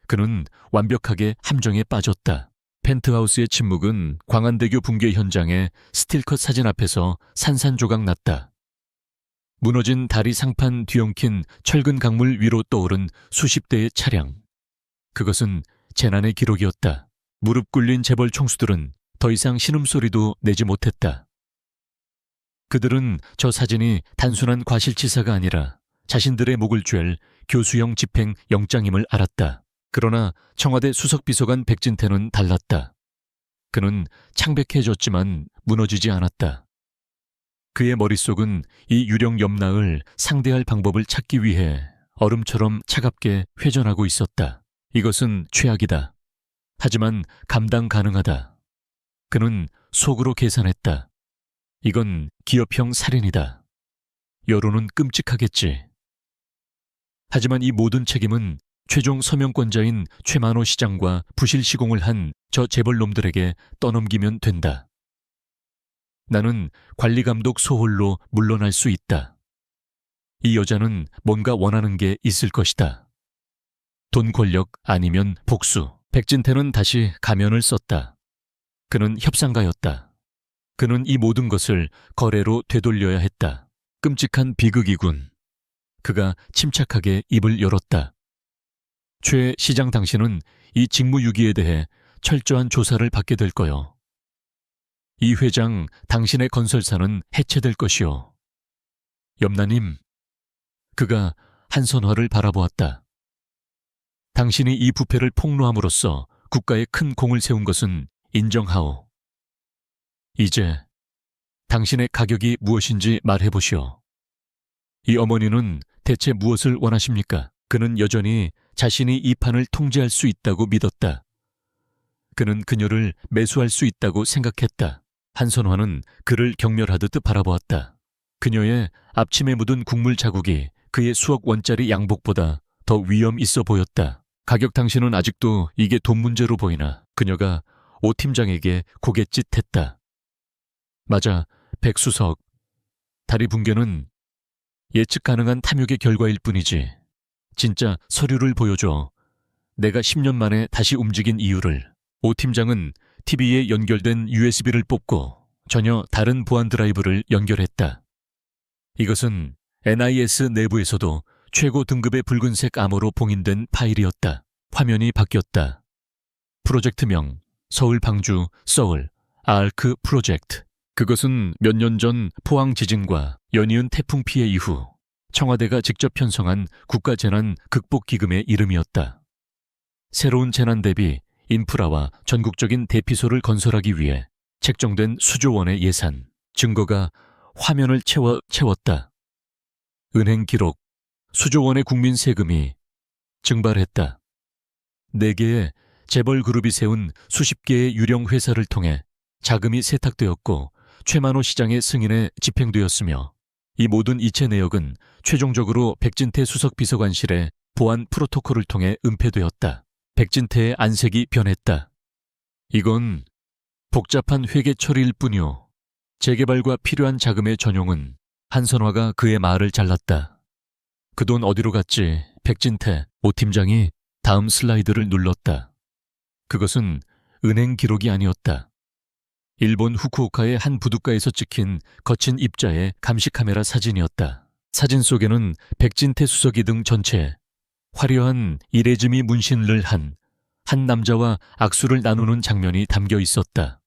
그는 완벽하게 함정에 빠졌다. 펜트하우스의 침묵은 광안대교 붕괴 현장의 스틸컷 사진 앞에서 산산조각 났다. 무너진 다리 상판 뒤엉킨 철근 강물 위로 떠오른 수십 대의 차량. 그것은 재난의 기록이었다. 무릎 꿇린 재벌 총수들은 더 이상 신음소리도 내지 못했다. 그들은 저 사진이 단순한 과실치사가 아니라 자신들의 목을 쥘 교수형 집행 영장임을 알았다. 그러나 청와대 수석비서관 백진태는 달랐다. 그는 창백해졌지만 무너지지 않았다. 그의 머릿속은 이 유령 염라을 상대할 방법을 찾기 위해 얼음처럼 차갑게 회전하고 있었다. 이것은 최악이다. 하지만 감당 가능하다. 그는 속으로 계산했다. 이건 기업형 살인이다. 여론은 끔찍하겠지. 하지만 이 모든 책임은 최종 서명권자인 최만호 시장과 부실 시공을 한 저 재벌놈들에게 떠넘기면 된다. 나는 관리감독 소홀로 물러날 수 있다. 이 여자는 뭔가 원하는 게 있을 것이다. 돈, 권력 아니면 복수. 백진태는 다시 가면을 썼다. 그는 협상가였다. 그는 이 모든 것을 거래로 되돌려야 했다. 끔찍한 비극이군. 그가 침착하게 입을 열었다. 최 시장, 당신은 이 직무유기에 대해 철저한 조사를 받게 될 거요. 이 회장, 당신의 건설사는 해체될 것이요. 염라님, 그가 한선화를 바라보았다. 당신이 이 부패를 폭로함으로써 국가에 큰 공을 세운 것은 인정하오. 이제 당신의 가격이 무엇인지 말해보시오. 이 어머니는 대체 무엇을 원하십니까? 그는 여전히 자신이 이 판을 통제할 수 있다고 믿었다. 그는 그녀를 매수할 수 있다고 생각했다. 한선화는 그를 경멸하듯 바라보았다. 그녀의 앞침에 묻은 국물 자국이 그의 수억 원짜리 양복보다 더 위험 있어 보였다. 가격, 당신은 아직도 이게 돈 문제로 보이나? 그녀가 오 팀장에게 고갯짓했다. 맞아, 백수석. 다리 붕괴는 예측 가능한 탐욕의 결과일 뿐이지. 진짜 서류를 보여줘. 내가 10년 만에 다시 움직인 이유를. 오 팀장은 TV에 연결된 USB를 뽑고 전혀 다른 보안 드라이브를 연결했다. 이것은 NIS 내부에서도 최고 등급의 붉은색 암호로 봉인된 파일이었다. 화면이 바뀌었다. 프로젝트명, 서울 방주 서울 아크 프로젝트. 그것은 몇 년 전 포항 지진과 연이은 태풍 피해 이후 청와대가 직접 편성한 국가재난 극복기금의 이름이었다. 새로운 재난 대비 인프라와 전국적인 대피소를 건설하기 위해 책정된 수조 원의 예산, 증거가 화면을 채웠다. 은행 기록, 수조 원의 국민 세금이 증발했다. 4개의 재벌 그룹이 세운 수십 개의 유령 회사를 통해 자금이 세탁되었고 최만호 시장의 승인에 집행되었으며, 이 모든 이체 내역은 최종적으로 백진태 수석 비서관실의 보안 프로토콜을 통해 은폐되었다. 백진태의 안색이 변했다. 이건 복잡한 회계 처리일 뿐이오. 재개발과 필요한 자금의 전용은. 한선화가 그의 말을 잘랐다. 그 돈 어디로 갔지? 백진태. 오 팀장이 다음 슬라이드를 눌렀다. 그것은 은행 기록이 아니었다. 일본 후쿠오카의 한 부둣가에서 찍힌 거친 입자의 감시카메라 사진이었다. 사진 속에는 백진태 수석이 등 전체에 화려한 이레즈미 문신을 한 남자와 악수를 나누는 장면이 담겨 있었다.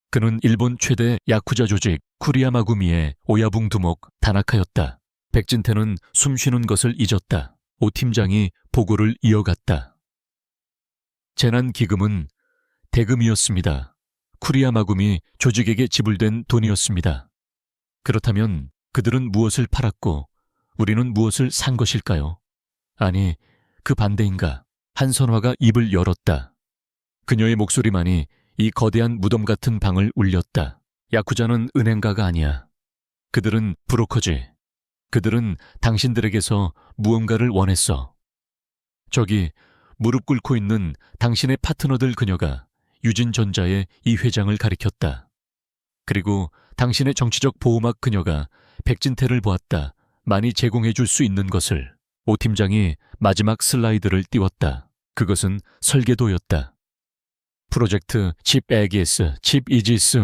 그는 일본 최대 야쿠자 조직 쿠리야마구미의 오야붕 두목 다나카였다. 백진태는 숨쉬는 것을 잊었다. 오 팀장이 보고를 이어갔다. 재난기금은 대금이었습니다. 쿠리야마구미 조직에게 지불된 돈이었습니다. 그렇다면 그들은 무엇을 팔았고 우리는 무엇을 산 것일까요? 아니, 그 반대인가? 한선화가 입을 열었다. 그녀의 목소리만이 이 거대한 무덤 같은 방을 울렸다. 야쿠자는 은행가가 아니야. 그들은 브로커지. 그들은 당신들에게서 무언가를 원했어. 저기 무릎 꿇고 있는 당신의 파트너들. 그녀가 유진전자의 이 회장을 가리켰다. 그리고 당신의 정치적 보호막. 그녀가 백진태를 보았다. 많이 제공해 줄 수 있는 것을. 오 팀장이 마지막 슬라이드를 띄웠다. 그것은 설계도였다. 프로젝트 칩 애기스, 칩 이지스,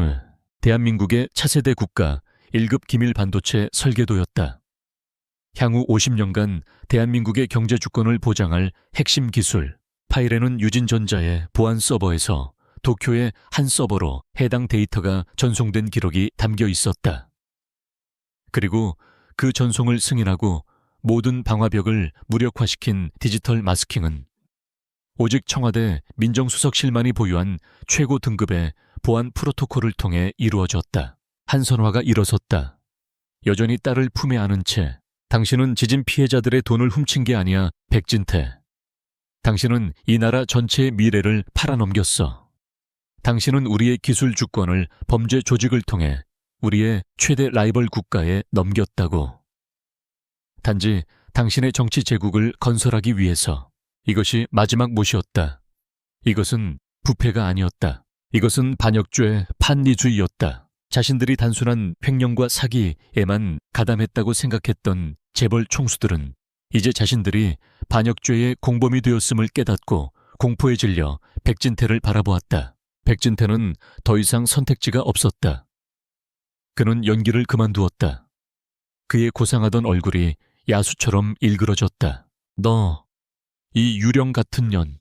대한민국의 차세대 국가 1급 기밀 반도체 설계도였다. 향후 50년간 대한민국의 경제 주권을 보장할 핵심 기술. 파일에는 유진전자의 보안 서버에서 도쿄의 한 서버로 해당 데이터가 전송된 기록이 담겨 있었다. 그리고 그 전송을 승인하고 모든 방화벽을 무력화시킨 디지털 마스킹은 오직 청와대 민정수석실만이 보유한 최고 등급의 보안 프로토콜을 통해 이루어졌다. 한선화가 일어섰다. 여전히 딸을 품에 안은 채. 당신은 지진 피해자들의 돈을 훔친 게 아니야, 백진태. 당신은 이 나라 전체의 미래를 팔아넘겼어. 당신은 우리의 기술 주권을 범죄 조직을 통해 우리의 최대 라이벌 국가에 넘겼다고. 단지 당신의 정치 제국을 건설하기 위해서. 이것이 마지막 못이었다. 이것은 부패가 아니었다. 이것은 반역죄, 판리주의였다. 자신들이 단순한 횡령과 사기에만 가담했다고 생각했던 재벌 총수들은 이제 자신들이 반역죄의 공범이 되었음을 깨닫고 공포에 질려 백진태를 바라보았다. 백진태는 더 이상 선택지가 없었다. 그는 연기를 그만두었다. 그의 고상하던 얼굴이 야수처럼 일그러졌다. 너, 이 유령 같은 년.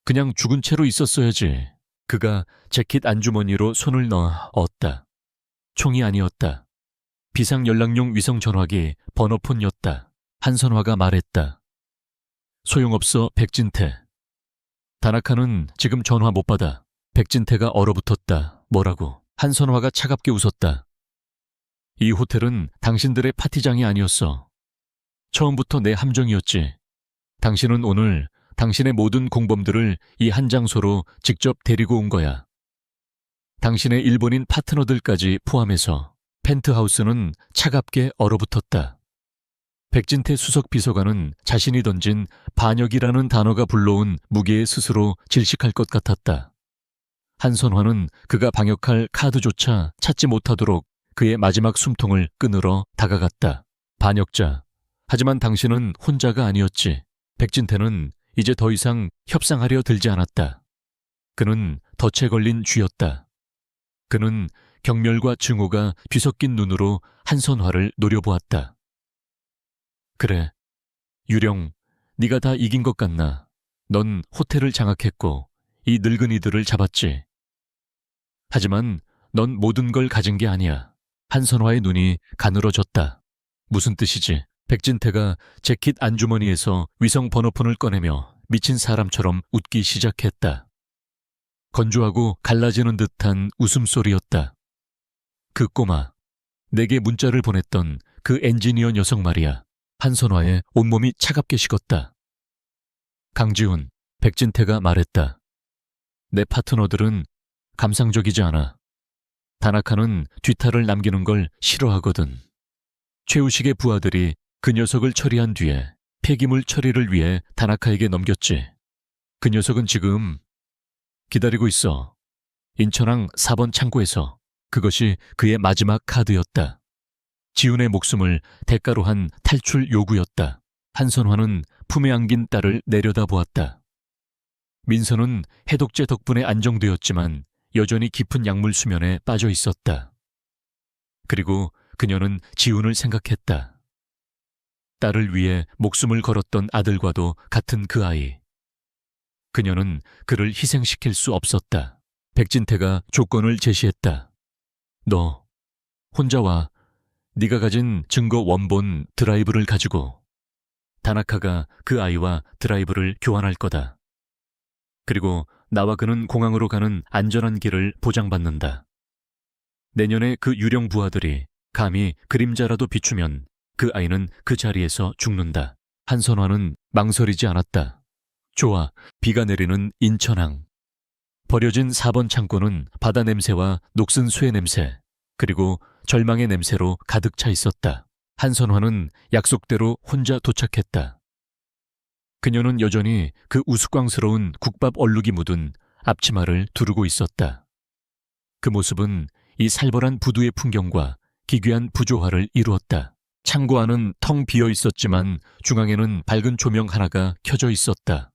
그냥 죽은 채로 있었어야지. 그가 재킷 안주머니로 손을 넣어 얻다. 총이 아니었다. 비상연락용 위성전화기 번호폰이었다. 한선화가 말했다. 소용없어, 백진태. 다나카는 지금 전화 못 받아. 백진태가 얼어붙었다. 뭐라고? 한선화가 차갑게 웃었다. 이 호텔은 당신들의 파티장이 아니었어. 처음부터 내 함정이었지. 당신은 오늘 당신의 모든 공범들을 이 한 장소로 직접 데리고 온 거야. 당신의 일본인 파트너들까지 포함해서. 펜트하우스는 차갑게 얼어붙었다. 백진태 수석 비서관은 자신이 던진 반역이라는 단어가 불러온 무게에 스스로 질식할 것 같았다. 한선화는 그가 방역할 카드조차 찾지 못하도록 그의 마지막 숨통을 끊으러 다가갔다. 반역자. 하지만 당신은 혼자가 아니었지. 백진태는 이제 더 이상 협상하려 들지 않았다. 그는 덫에 걸린 쥐였다. 그는 경멸과 증오가 뒤섞인 눈으로 한선화를 노려보았다. 그래, 유령, 네가 다 이긴 것 같나? 넌 호텔을 장악했고 이 늙은이들을 잡았지. 하지만 넌 모든 걸 가진 게 아니야. 한선화의 눈이 가늘어졌다. 무슨 뜻이지? 백진태가 재킷 안주머니에서 위성 번호폰을 꺼내며 미친 사람처럼 웃기 시작했다. 건조하고 갈라지는 듯한 웃음소리였다. 그 꼬마, 내게 문자를 보냈던 그 엔지니어 녀석 말이야. 한선화의 온몸이 차갑게 식었다. 강지훈, 백진태가 말했다. 내 파트너들은 감상적이지 않아. 다나카는 뒤탈을 남기는 걸 싫어하거든. 최우식의 부하들이 그 녀석을 처리한 뒤에 폐기물 처리를 위해 다나카에게 넘겼지. 그 녀석은 지금 기다리고 있어. 인천항 4번 창고에서. 그것이 그의 마지막 카드였다. 지훈의 목숨을 대가로 한 탈출 요구였다. 한선화는 품에 안긴 딸을 내려다보았다. 민서는 해독제 덕분에 안정되었지만 여전히 깊은 약물 수면에 빠져 있었다. 그리고 그녀는 지훈을 생각했다. 딸을 위해 목숨을 걸었던 아들과도 같은 그 아이. 그녀는 그를 희생시킬 수 없었다. 백진태가 조건을 제시했다. 너 혼자 와. 네가 가진 증거 원본 드라이브를 가지고. 다나카가 그 아이와 드라이브를 교환할 거다. 그리고 나와 그는 공항으로 가는 안전한 길을 보장받는다. 내년에 그 유령 부하들이 감히 그림자라도 비추면 그 아이는 그 자리에서 죽는다. 한선화는 망설이지 않았다. 좋아, 비가 내리는 인천항. 버려진 4번 창고는 바다 냄새와 녹슨 쇠 냄새, 그리고 절망의 냄새로 가득 차 있었다. 한선화는 약속대로 혼자 도착했다. 그녀는 여전히 그 우스꽝스러운 국밥 얼룩이 묻은 앞치마를 두르고 있었다. 그 모습은 이 살벌한 부두의 풍경과 기괴한 부조화를 이루었다. 창고 안은 텅 비어 있었지만 중앙에는 밝은 조명 하나가 켜져 있었다.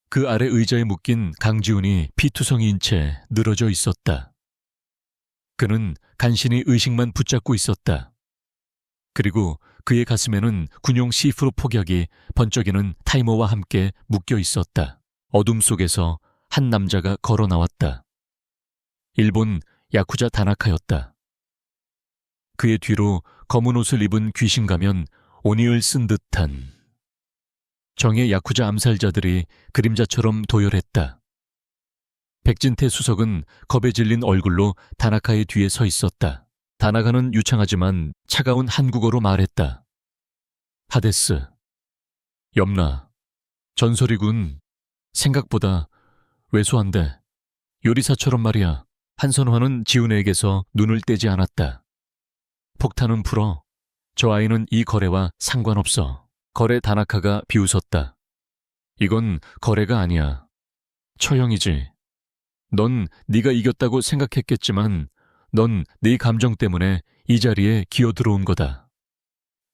그 아래 의자에 묶인 강지훈이 피투성이인 채 늘어져 있었다. 그는 간신히 의식만 붙잡고 있었다. 그리고 그의 가슴에는 군용 C4 폭약이 번쩍이는 타이머와 함께 묶여 있었다. 어둠 속에서 한 남자가 걸어 나왔다. 일본 야쿠자 다나카였다. 그의 뒤로 검은 옷을 입은 귀신 가면 오니을 쓴 듯한 정의 야쿠자 암살자들이 그림자처럼 도열했다. 백진태 수석은 겁에 질린 얼굴로 다나카의 뒤에 서 있었다. 다나카는 유창하지만 차가운 한국어로 말했다. 하데스. 염라. 전설이군. 생각보다 왜소한데. 요리사처럼 말이야. 한선화는 지훈에게서 눈을 떼지 않았다. 폭탄은 풀어. 저 아이는 이 거래와 상관없어. 거래. 다나카가 비웃었다. 이건 거래가 아니야. 처형이지. 넌 네가 이겼다고 생각했겠지만 넌 네 감정 때문에 이 자리에 기어들어온 거다.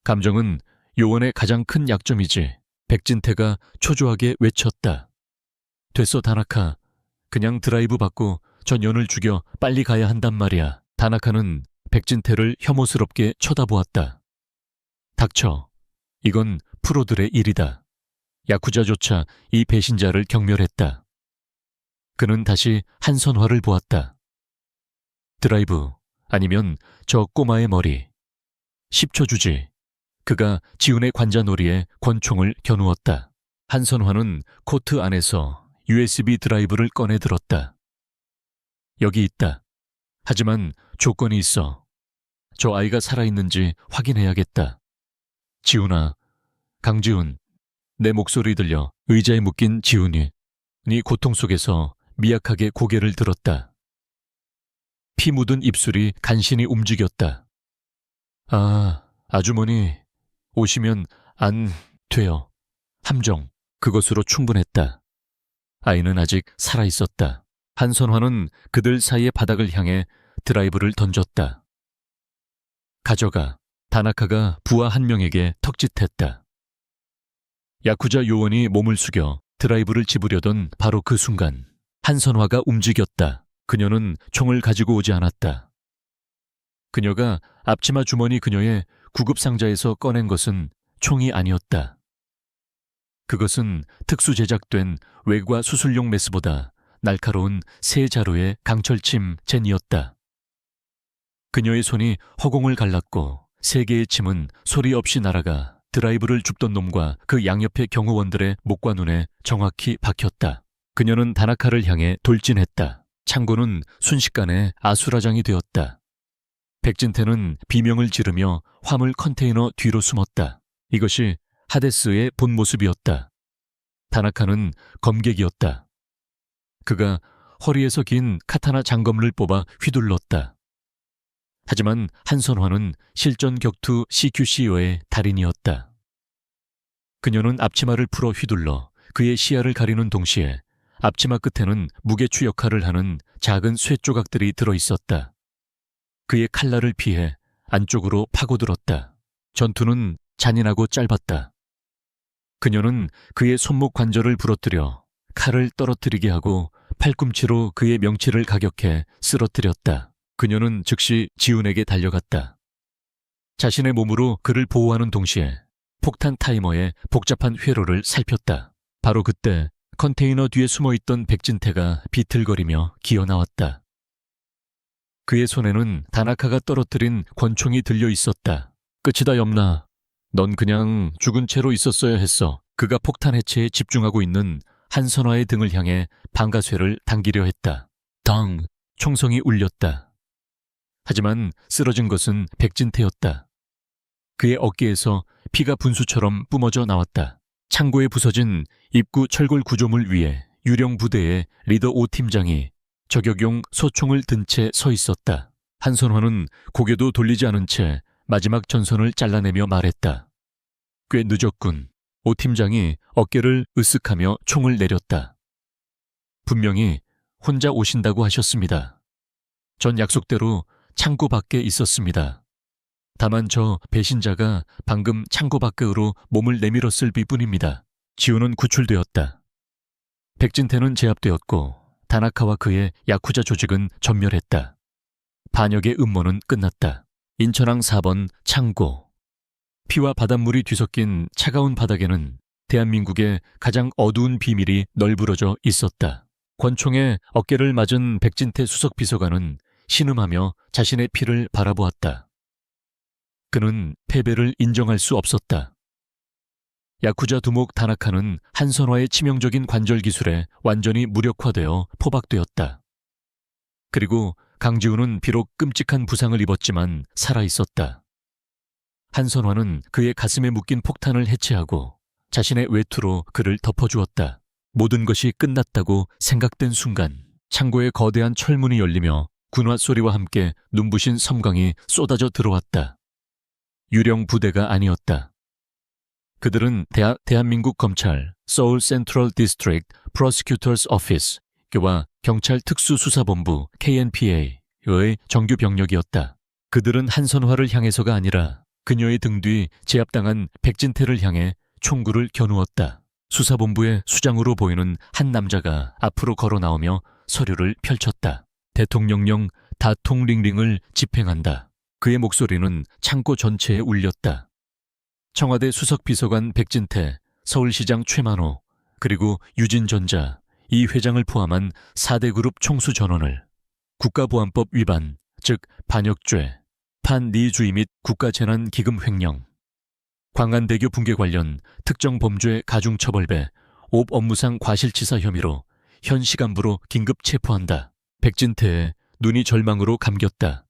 감정은 요원의 가장 큰 약점이지. 백진태가 초조하게 외쳤다. 됐어, 다나카. 그냥 드라이브 받고 저 년을 죽여 빨리 가야 한단 말이야. 다나카는 백진태를 혐오스럽게 쳐다보았다. 닥쳐. 이건 프로들의 일이다. 야쿠자조차 이 배신자를 경멸했다. 그는 다시 한선화를 보았다. 드라이브, 아니면 저 꼬마의 머리. 10초 주지. 그가 지훈의 관자놀이에 권총을 겨누었다. 한선화는 코트 안에서 USB 드라이브를 꺼내 들었다. 여기 있다. 하지만 조건이 있어. 저 아이가 살아있는지 확인해야겠다. 지훈아, 강지훈. 내 목소리 들려 의자에 묶인 지훈이 네 고통 속에서 미약하게 고개를 들었다. 피 묻은 입술이 간신히 움직였다. 아, 아주머니, 오시면 안 돼요. 함정, 그것으로 충분했다. 아이는 아직 살아있었다. 한선화는 그들 사이의 바닥을 향해 드라이브를 던졌다. 가져가. 다나카가 부하 한 명에게 턱짓했다. 야쿠자 요원이 몸을 숙여 드라이브를 집으려던 바로 그 순간 한선화가 움직였다. 그녀는 총을 가지고 오지 않았다. 그녀가 앞치마 주머니 그녀의 구급상자에서 꺼낸 것은 총이 아니었다. 그것은 특수 제작된 외과 수술용 메스보다 날카로운 새 자루의 강철침 젠이었다. 그녀의 손이 허공을 갈랐고 세 개의 침은 소리 없이 날아가 드라이브를 줍던 놈과 그 양옆의 경호원들의 목과 눈에 정확히 박혔다. 그녀는 다나카를 향해 돌진했다. 창고는 순식간에 아수라장이 되었다. 백진태는 비명을 지르며 화물 컨테이너 뒤로 숨었다. 이것이 하데스의 본 모습이었다. 다나카는 검객이었다. 그가 허리에서 긴 카타나 장검을 뽑아 휘둘렀다. 하지만 한선화는 실전 격투 CQCO의 달인이었다. 그녀는 앞치마를 풀어 휘둘러 그의 시야를 가리는 동시에 앞치마 끝에는 무게추 역할을 하는 작은 쇠 조각들이 들어있었다. 그의 칼날을 피해 안쪽으로 파고들었다. 전투는 잔인하고 짧았다. 그녀는 그의 손목 관절을 부러뜨려 칼을 떨어뜨리게 하고 팔꿈치로 그의 명치를 가격해 쓰러뜨렸다. 그녀는 즉시 지훈에게 달려갔다. 자신의 몸으로 그를 보호하는 동시에 폭탄 타이머의 복잡한 회로를 살폈다. 바로 그때 컨테이너 뒤에 숨어있던 백진태가 비틀거리며 기어나왔다. 그의 손에는 다나카가 떨어뜨린 권총이 들려 있었다. 끝이다 염나. 넌 그냥 죽은 채로 있었어야 했어. 그가 폭탄 해체에 집중하고 있는 한선화의 등을 향해 방가쇠를 당기려 했다. 당! 총성이 울렸다. 하지만 쓰러진 것은 백진태였다. 그의 어깨에서 피가 분수처럼 뿜어져 나왔다. 창고에 부서진 입구 철골 구조물 위에 유령 부대의 리더 오 팀장이 저격용 소총을 든 채 서 있었다. 한선화는 고개도 돌리지 않은 채 마지막 전선을 잘라내며 말했다. 꽤 늦었군. 오 팀장이 어깨를 으쓱하며 총을 내렸다. 분명히 혼자 오신다고 하셨습니다. 전 약속대로 창고 밖에 있었습니다. 다만 저 배신자가 방금 창고 밖으로 몸을 내밀었을 뿐입니다. 지훈은 구출되었다. 백진태는 제압되었고 다나카와 그의 야쿠자 조직은 전멸했다. 반역의 음모는 끝났다. 인천항 4번 창고. 피와 바닷물이 뒤섞인 차가운 바닥에는 대한민국의 가장 어두운 비밀이 널브러져 있었다. 권총에 어깨를 맞은 백진태 수석 비서관은 신음하며 자신의 피를 바라보았다. 그는 패배를 인정할 수 없었다. 야쿠자 두목 다나카는 한선화의 치명적인 관절 기술에 완전히 무력화되어 포박되었다. 그리고 강지훈은 비록 끔찍한 부상을 입었지만 살아있었다. 한선화는 그의 가슴에 묶인 폭탄을 해체하고 자신의 외투로 그를 덮어주었다. 모든 것이 끝났다고 생각된 순간 창고의 거대한 철문이 열리며 군화 소리와 함께 눈부신 섬광이 쏟아져 들어왔다. 유령 부대가 아니었다. 그들은 대한민국 검찰 서울 센트럴 디스트릭트 프로시큐터스 오피스와 경찰 특수수사본부 KNPA의 정규 병력이었다. 그들은 한선화를 향해서가 아니라 그녀의 등 뒤 제압당한 백진태를 향해 총구를 겨누었다. 수사본부의 수장으로 보이는 한 남자가 앞으로 걸어 나오며 서류를 펼쳤다. 대통령령 다통링링을 집행한다. 그의 목소리는 창고 전체에 울렸다. 청와대 수석비서관 백진태, 서울시장 최만호, 그리고 유진전자, 이 회장을 포함한 4대 그룹 총수 전원을 국가보안법 위반, 즉 반역죄, 판리주의 및 국가재난기금 횡령, 광안대교 붕괴 관련 특정범죄 가중처벌배, 옵 업무상 과실치사 혐의로 현 시간부로 긴급 체포한다. 백진태의 눈이 절망으로 감겼다.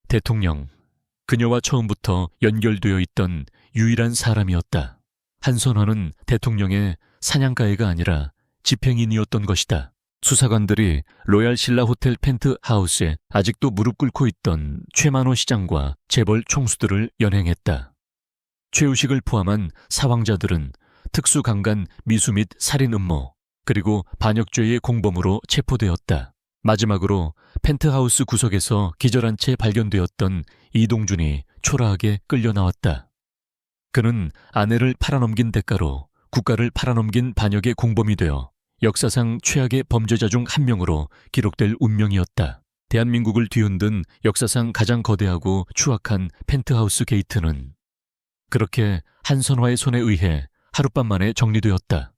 대통령, 그녀와 처음부터 연결되어 있던 유일한 사람이었다. 한선화는 대통령의 사냥가애가 아니라 집행인이었던 것이다. 수사관들이 로얄 신라 호텔 펜트하우스에 아직도 무릎 꿇고 있던 최만호 시장과 재벌 총수들을 연행했다. 최우식을 포함한 사왕자들은 특수강간 미수 및 살인 음모, 그리고 반역죄의 공범으로 체포되었다. 마지막으로 펜트하우스 구석에서 기절한 채 발견되었던 이동준이 초라하게 끌려 나왔다. 그는 아내를 팔아넘긴 대가로 국가를 팔아넘긴 반역의 공범이 되어 역사상 최악의 범죄자 중 한 명으로 기록될 운명이었다. 대한민국을 뒤흔든 역사상 가장 거대하고 추악한 펜트하우스 게이트는 그렇게 한선화의 손에 의해 하룻밤 만에 정리되었다.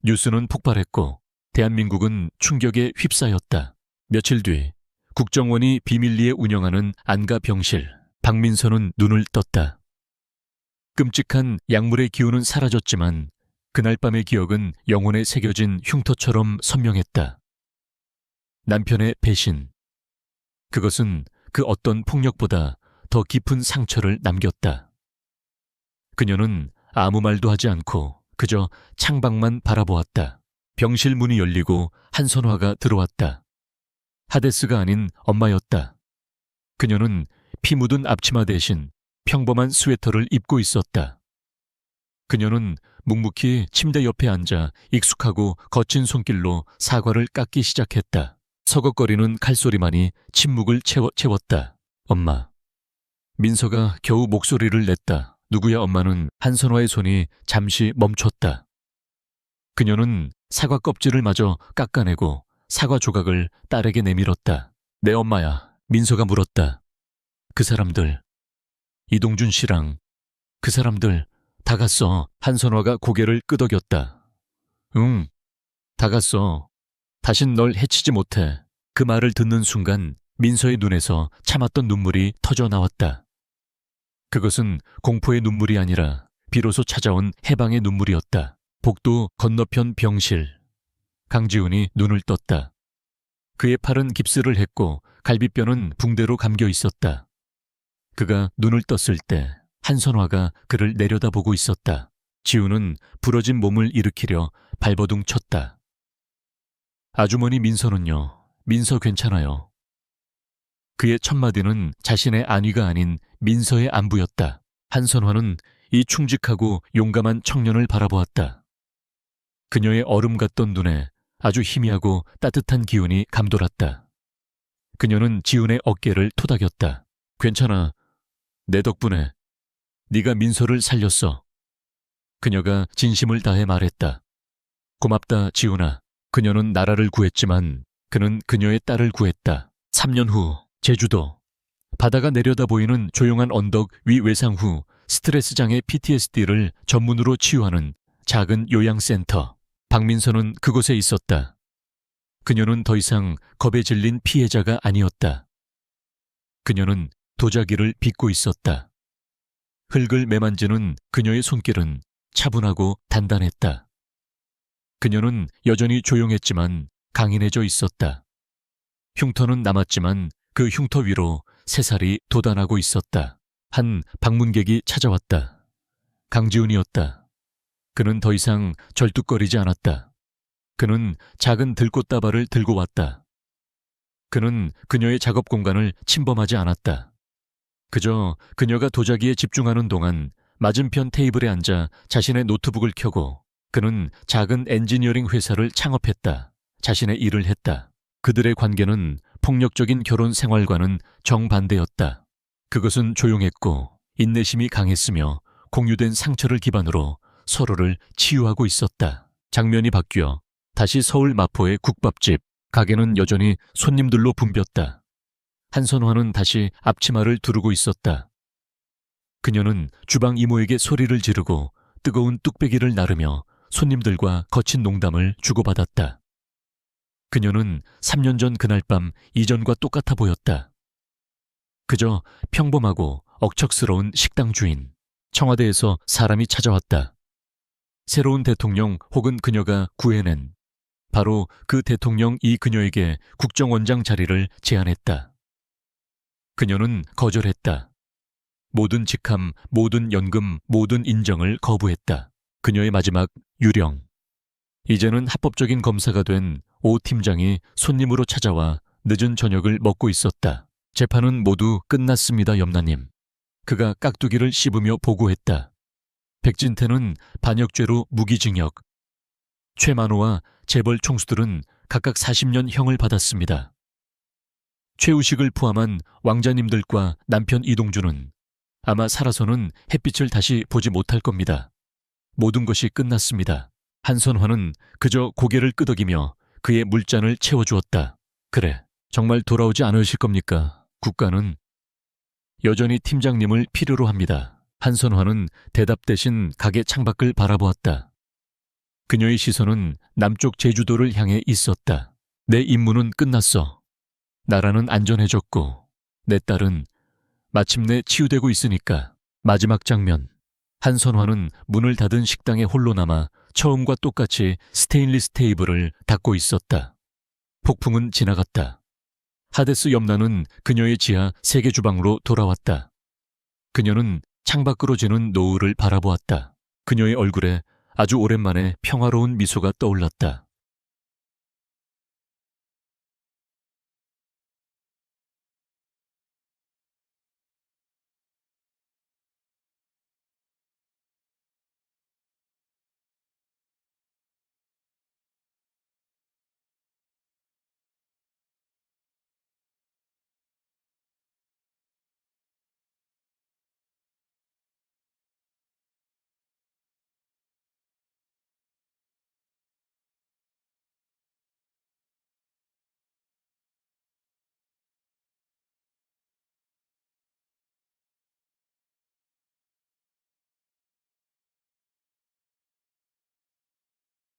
뉴스는 폭발했고 대한민국은 충격에 휩싸였다. 며칠 뒤 국정원이 비밀리에 운영하는 안가 병실, 박민선은 눈을 떴다. 끔찍한 약물의 기운은 사라졌지만 그날 밤의 기억은 영혼에 새겨진 흉터처럼 선명했다. 남편의 배신. 그것은 그 어떤 폭력보다 더 깊은 상처를 남겼다. 그녀는 아무 말도 하지 않고 그저 창밖만 바라보았다. 병실 문이 열리고 한선화가 들어왔다. 하데스가 아닌 엄마였다. 그녀는 피 묻은 앞치마 대신 평범한 스웨터를 입고 있었다. 그녀는 묵묵히 침대 옆에 앉아 익숙하고 거친 손길로 사과를 깎기 시작했다. 서걱거리는 칼소리만이 침묵을 채웠다. 엄마. 민서가 겨우 목소리를 냈다. 누구야 엄마는 한선화의 손이 잠시 멈췄다. 그녀는 사과 껍질을 마저 깎아내고 사과 조각을 딸에게 내밀었다. 내 엄마야. 민서가 물었다. 그 사람들, 이동준 씨랑 그 사람들 다 갔어. 한선화가 고개를 끄덕였다. 응, 다 갔어. 다신 널 해치지 못해. 그 말을 듣는 순간 민서의 눈에서 참았던 눈물이 터져 나왔다. 그것은 공포의 눈물이 아니라 비로소 찾아온 해방의 눈물이었다. 복도 건너편 병실. 강지훈이 눈을 떴다. 그의 팔은 깁스를 했고 갈비뼈는 붕대로 감겨 있었다. 그가 눈을 떴을 때 한선화가 그를 내려다보고 있었다. 지우는 부러진 몸을 일으키려 발버둥 쳤다. 아주머니 민서는요. 민서 괜찮아요. 그의 첫마디는 자신의 안위가 아닌 민서의 안부였다. 한선화는 이 충직하고 용감한 청년을 바라보았다. 그녀의 얼음 같던 눈에 아주 희미하고 따뜻한 기운이 감돌았다. 그녀는 지훈의 어깨를 토닥였다. 괜찮아. 내 덕분에 네가 민서를 살렸어. 그녀가 진심을 다해 말했다. 고맙다, 지훈아. 그녀는 나라를 구했지만 그는 그녀의 딸을 구했다. 3년 후 제주도. 바다가 내려다 보이는 조용한 언덕 위 외상 후 스트레스장애 PTSD를 전문으로 치유하는 작은 요양센터. 박민선은 그곳에 있었다. 그녀는 더 이상 겁에 질린 피해자가 아니었다. 그녀는 도자기를 빚고 있었다. 흙을 매만지는 그녀의 손길은 차분하고 단단했다. 그녀는 여전히 조용했지만 강인해져 있었다. 흉터는 남았지만 그 흉터 위로 새살이 돋아나고 있었다. 한 방문객이 찾아왔다. 강지훈이었다. 그는 더 이상 절뚝거리지 않았다. 그는 작은 들꽃다발을 들고 왔다. 그는 그녀의 작업 공간을 침범하지 않았다. 그저 그녀가 도자기에 집중하는 동안 맞은편 테이블에 앉아 자신의 노트북을 켜고 그는 작은 엔지니어링 회사를 창업했다. 자신의 일을 했다. 그들의 관계는 폭력적인 결혼 생활과는 정반대였다. 그것은 조용했고 인내심이 강했으며 공유된 상처를 기반으로 서로를 치유하고 있었다. 장면이 바뀌어 다시 서울 마포의 국밥집. 가게는 여전히 손님들로 붐볐다. 한선화는 다시 앞치마를 두르고 있었다. 그녀는 주방 이모에게 소리를 지르고 뜨거운 뚝배기를 나르며 손님들과 거친 농담을 주고받았다. 그녀는 3년 전 그날 밤 이전과 똑같아 보였다. 그저 평범하고 억척스러운 식당 주인. 청와대에서 사람이 찾아왔다. 새로운 대통령 혹은 그녀가 구해낸 바로 그 대통령 이 그녀에게 국정원장 자리를 제안했다. 그녀는 거절했다. 모든 직함, 모든 연금, 모든 인정을 거부했다. 그녀의 마지막 유령. 이제는 합법적인 검사가 된 오 팀장이 손님으로 찾아와 늦은 저녁을 먹고 있었다. 재판은 모두 끝났습니다, 염라님. 그가 깍두기를 씹으며 보고했다. 백진태는 반역죄로 무기징역. 최만호와 재벌 총수들은 각각 40년 형을 받았습니다. 최우식을 포함한 왕자님들과 남편 이동주는 아마 살아서는 햇빛을 다시 보지 못할 겁니다. 모든 것이 끝났습니다. 한선화는 그저 고개를 끄덕이며 그의 물잔을 채워주었다. 그래, 정말 돌아오지 않으실 겁니까? 국가는 여전히 팀장님을 필요로 합니다. 한선화는 대답 대신 가게 창밖을 바라보았다. 그녀의 시선은 남쪽 제주도를 향해 있었다. 내 임무는 끝났어. 나라는 안전해졌고 내 딸은 마침내 치유되고 있으니까. 마지막 장면. 한선화는 문을 닫은 식당에 홀로 남아 처음과 똑같이 스테인리스 테이블을 닫고 있었다. 폭풍은 지나갔다. 하데스 염라는 그녀의 지하 세계 주방으로 돌아왔다. 그녀는 창밖으로 지는 노을을 바라보았다. 그녀의 얼굴에 아주 오랜만에 평화로운 미소가 떠올랐다.